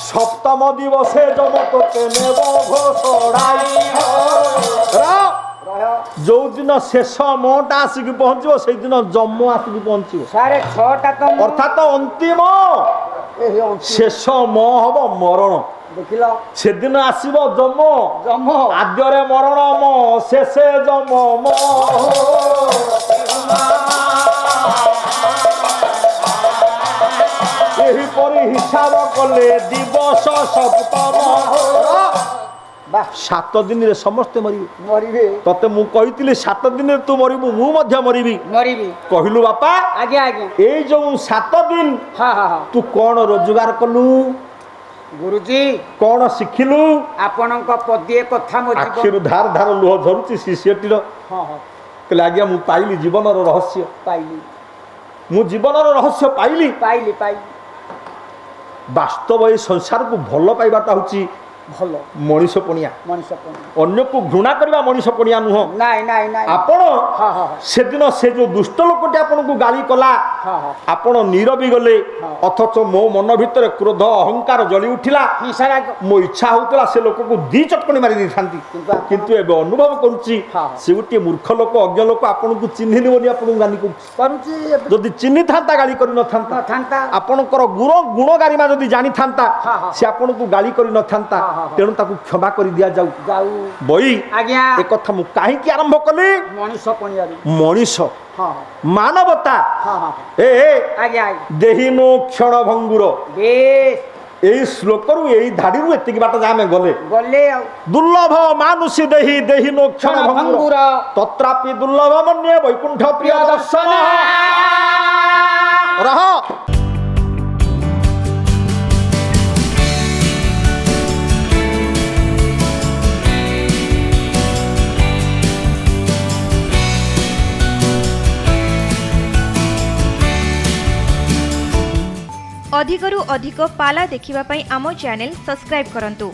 ସପ୍ତମ ଦିବସେ ଯମ ତୋତେ ନେବ ଘୋଷଣାଇ। ଯୋଉଦିନ ଶେଷ ମଟା ଆସିକି ପହଞ୍ଚିବ ସେଇଦିନ ଯମ ଆସିକି ପହଞ୍ଚିବ। ଅର୍ଥାତ ଅନ୍ତିମ ଶେଷ ମ ହବ ମରଣ। ଦେଖିଲ, ସେଦିନ ଆସିବ ଯମ। ଆଦ୍ୟରେ ମରଣ ମ, ଶେଷେ ଯମ ମ। ଏହିପରି ହିସାବ କଲେ ଦିବସ ସପ୍ତମ 7 ଦିନରେ ସମସ୍ତେ ମରିବେ। ମରିବେ ତତେ ମୁଁ କହିଥିଲି 7 ଦିନରେ ତୁ ମରିବୁ, ମୁଁ ମଧ୍ୟ ମରିବି। ମରିବି କହିଲୁ ବାପା ଆଜ୍ଞା ଆଜ୍ଞା ଏଇ ଯୋଉ 7 ଦିନ ହଁ ହଁ ହଁ ତୁ କଣ ରୋଜଗାର କଲୁ, ଗୁରୁଜୀ କଣ ଶିଖିଲୁ? ଆପଣଙ୍କ ପଦିଏ କଥା ମୋ ଜୀବନ ଆଖିରୁ ଧାର ଧାର ଲୁହ ଝରୁଛି ଶିଷ୍ୟଟିର। ହଁ ହଁ କହିଲେ ଆଜ୍ଞା ମୁଁ ପାଇଲି ଜୀବନର ରହସ୍ୟ, ପାଇଲି ମୁଁ ଜୀବନର ରହସ୍ୟ ପାଇଲି। ପାଇଲି ପାଇଲି ବାସ୍ତବ ଏ ସଂସାରକୁ ଭଲ ପାଇବାଟା ହଉଛି ଭଲ ମଣିଷ ପଣିଆ। ମଣିଷ ପାଇଁ ଅନ୍ୟକୁ ଘୃଣା କରିବା ମଣିଷ ପଣିଆ ନୁହଁ। ନାଇଁ ନାଇଁ ନାଇଁ ଆପଣ ହଁ ହଁ ସେଦିନ ସେ ଯୋଉ ଦୁଷ୍ଟ ଲୋକଟି ଆପଣଙ୍କୁ ଗାଳି କଲା, ହଁ ହଁ ଆପଣ ନୀରବି ଗଲେ, ହଁ। ଅଥଚ ମୋ ମନ ଭିତରେ କ୍ରୋଧ ଅହଙ୍କାର ଜଳି ଉଠିଲା। ହିଂସାରାଗ ମୋ ଇଚ୍ଛା ହଉଥିଲା ସେ ଲୋକକୁ 2 ଚଟକଣି ମାରି ଦେଇଥାନ୍ତି, କିନ୍ତୁ ଆପଣ- କିନ୍ତୁ ଏବେ ଅନୁଭବ କରୁଛି ହଁ। ସେ ଗୋଟିଏ ମୂର୍ଖ ଲୋକ, ଅଜ୍ଞ ଲୋକ, ଆପଣଙ୍କୁ ଚିହ୍ନିନି ବୋଲି ଆପଣଙ୍କୁ ଗାଳି କରୁଛି। କରୁଛି ଏବେ ଯଦି ଚିହ୍ନିଥାନ୍ତା ଗାଳି କରିନଥାନ୍ତା। ନଥାନ୍ତା ଆପଣଙ୍କର ଗୁଣ ଗାରିମା ଯଦି ଜାଣିଥାନ୍ତା ହଁ, ହଁ। ସେ ଆପଣଙ୍କୁ ଗାଳି କରିନଥାନ୍ତା। ହଁ, ହଁ, ହଁ। ତେଣୁ ତାକୁ କ୍ଷମା କରି ଦିଆଯାଉ। ଯାଉ ବଇ ଆଜ୍ଞା ଏ କଥା ମୁଁ କାହିଁକି ଆରମ୍ଭ କଲି? ମଣିଷ ପଣିଆରୁ ମଣିଷ ହଁ ମାନବତା ହଁ ହଁ ଏ ଆଜ୍ଞା ଆଜ୍ଞା ଦେହିନୁ କ୍ଷଣ ଭଙ୍ଗୁର। ବେଶ ଏଇ ଶ୍ଲୋକରୁ ଏଇ ଧାଡିରୁ ଏତିକି ବାଟ ଯା ଆମେ ଗଲେ ଗଲେ ଆଉ ଦୁର୍ଲଭ ମାନୁଷୀ ଦେହି ଦେହିନୁ କ୍ଷଣ ଭଙ୍ଗୁର ଭଙ୍ଗୁର ତତ୍ରାପି ଦୁର୍ଲଭ ମନ୍ୟେ ବୈକୁଣ୍ଠ ପ୍ରିୟ ଦର୍ଶନ। ରହ ଅଧିକରୁ ଅଧିକ ପାଲା ଦେଖିବା ପାଇଁ ଆମ ଚ୍ୟାନେଲ ସବସ୍କ୍ରାଇब କରନ୍ତୁ।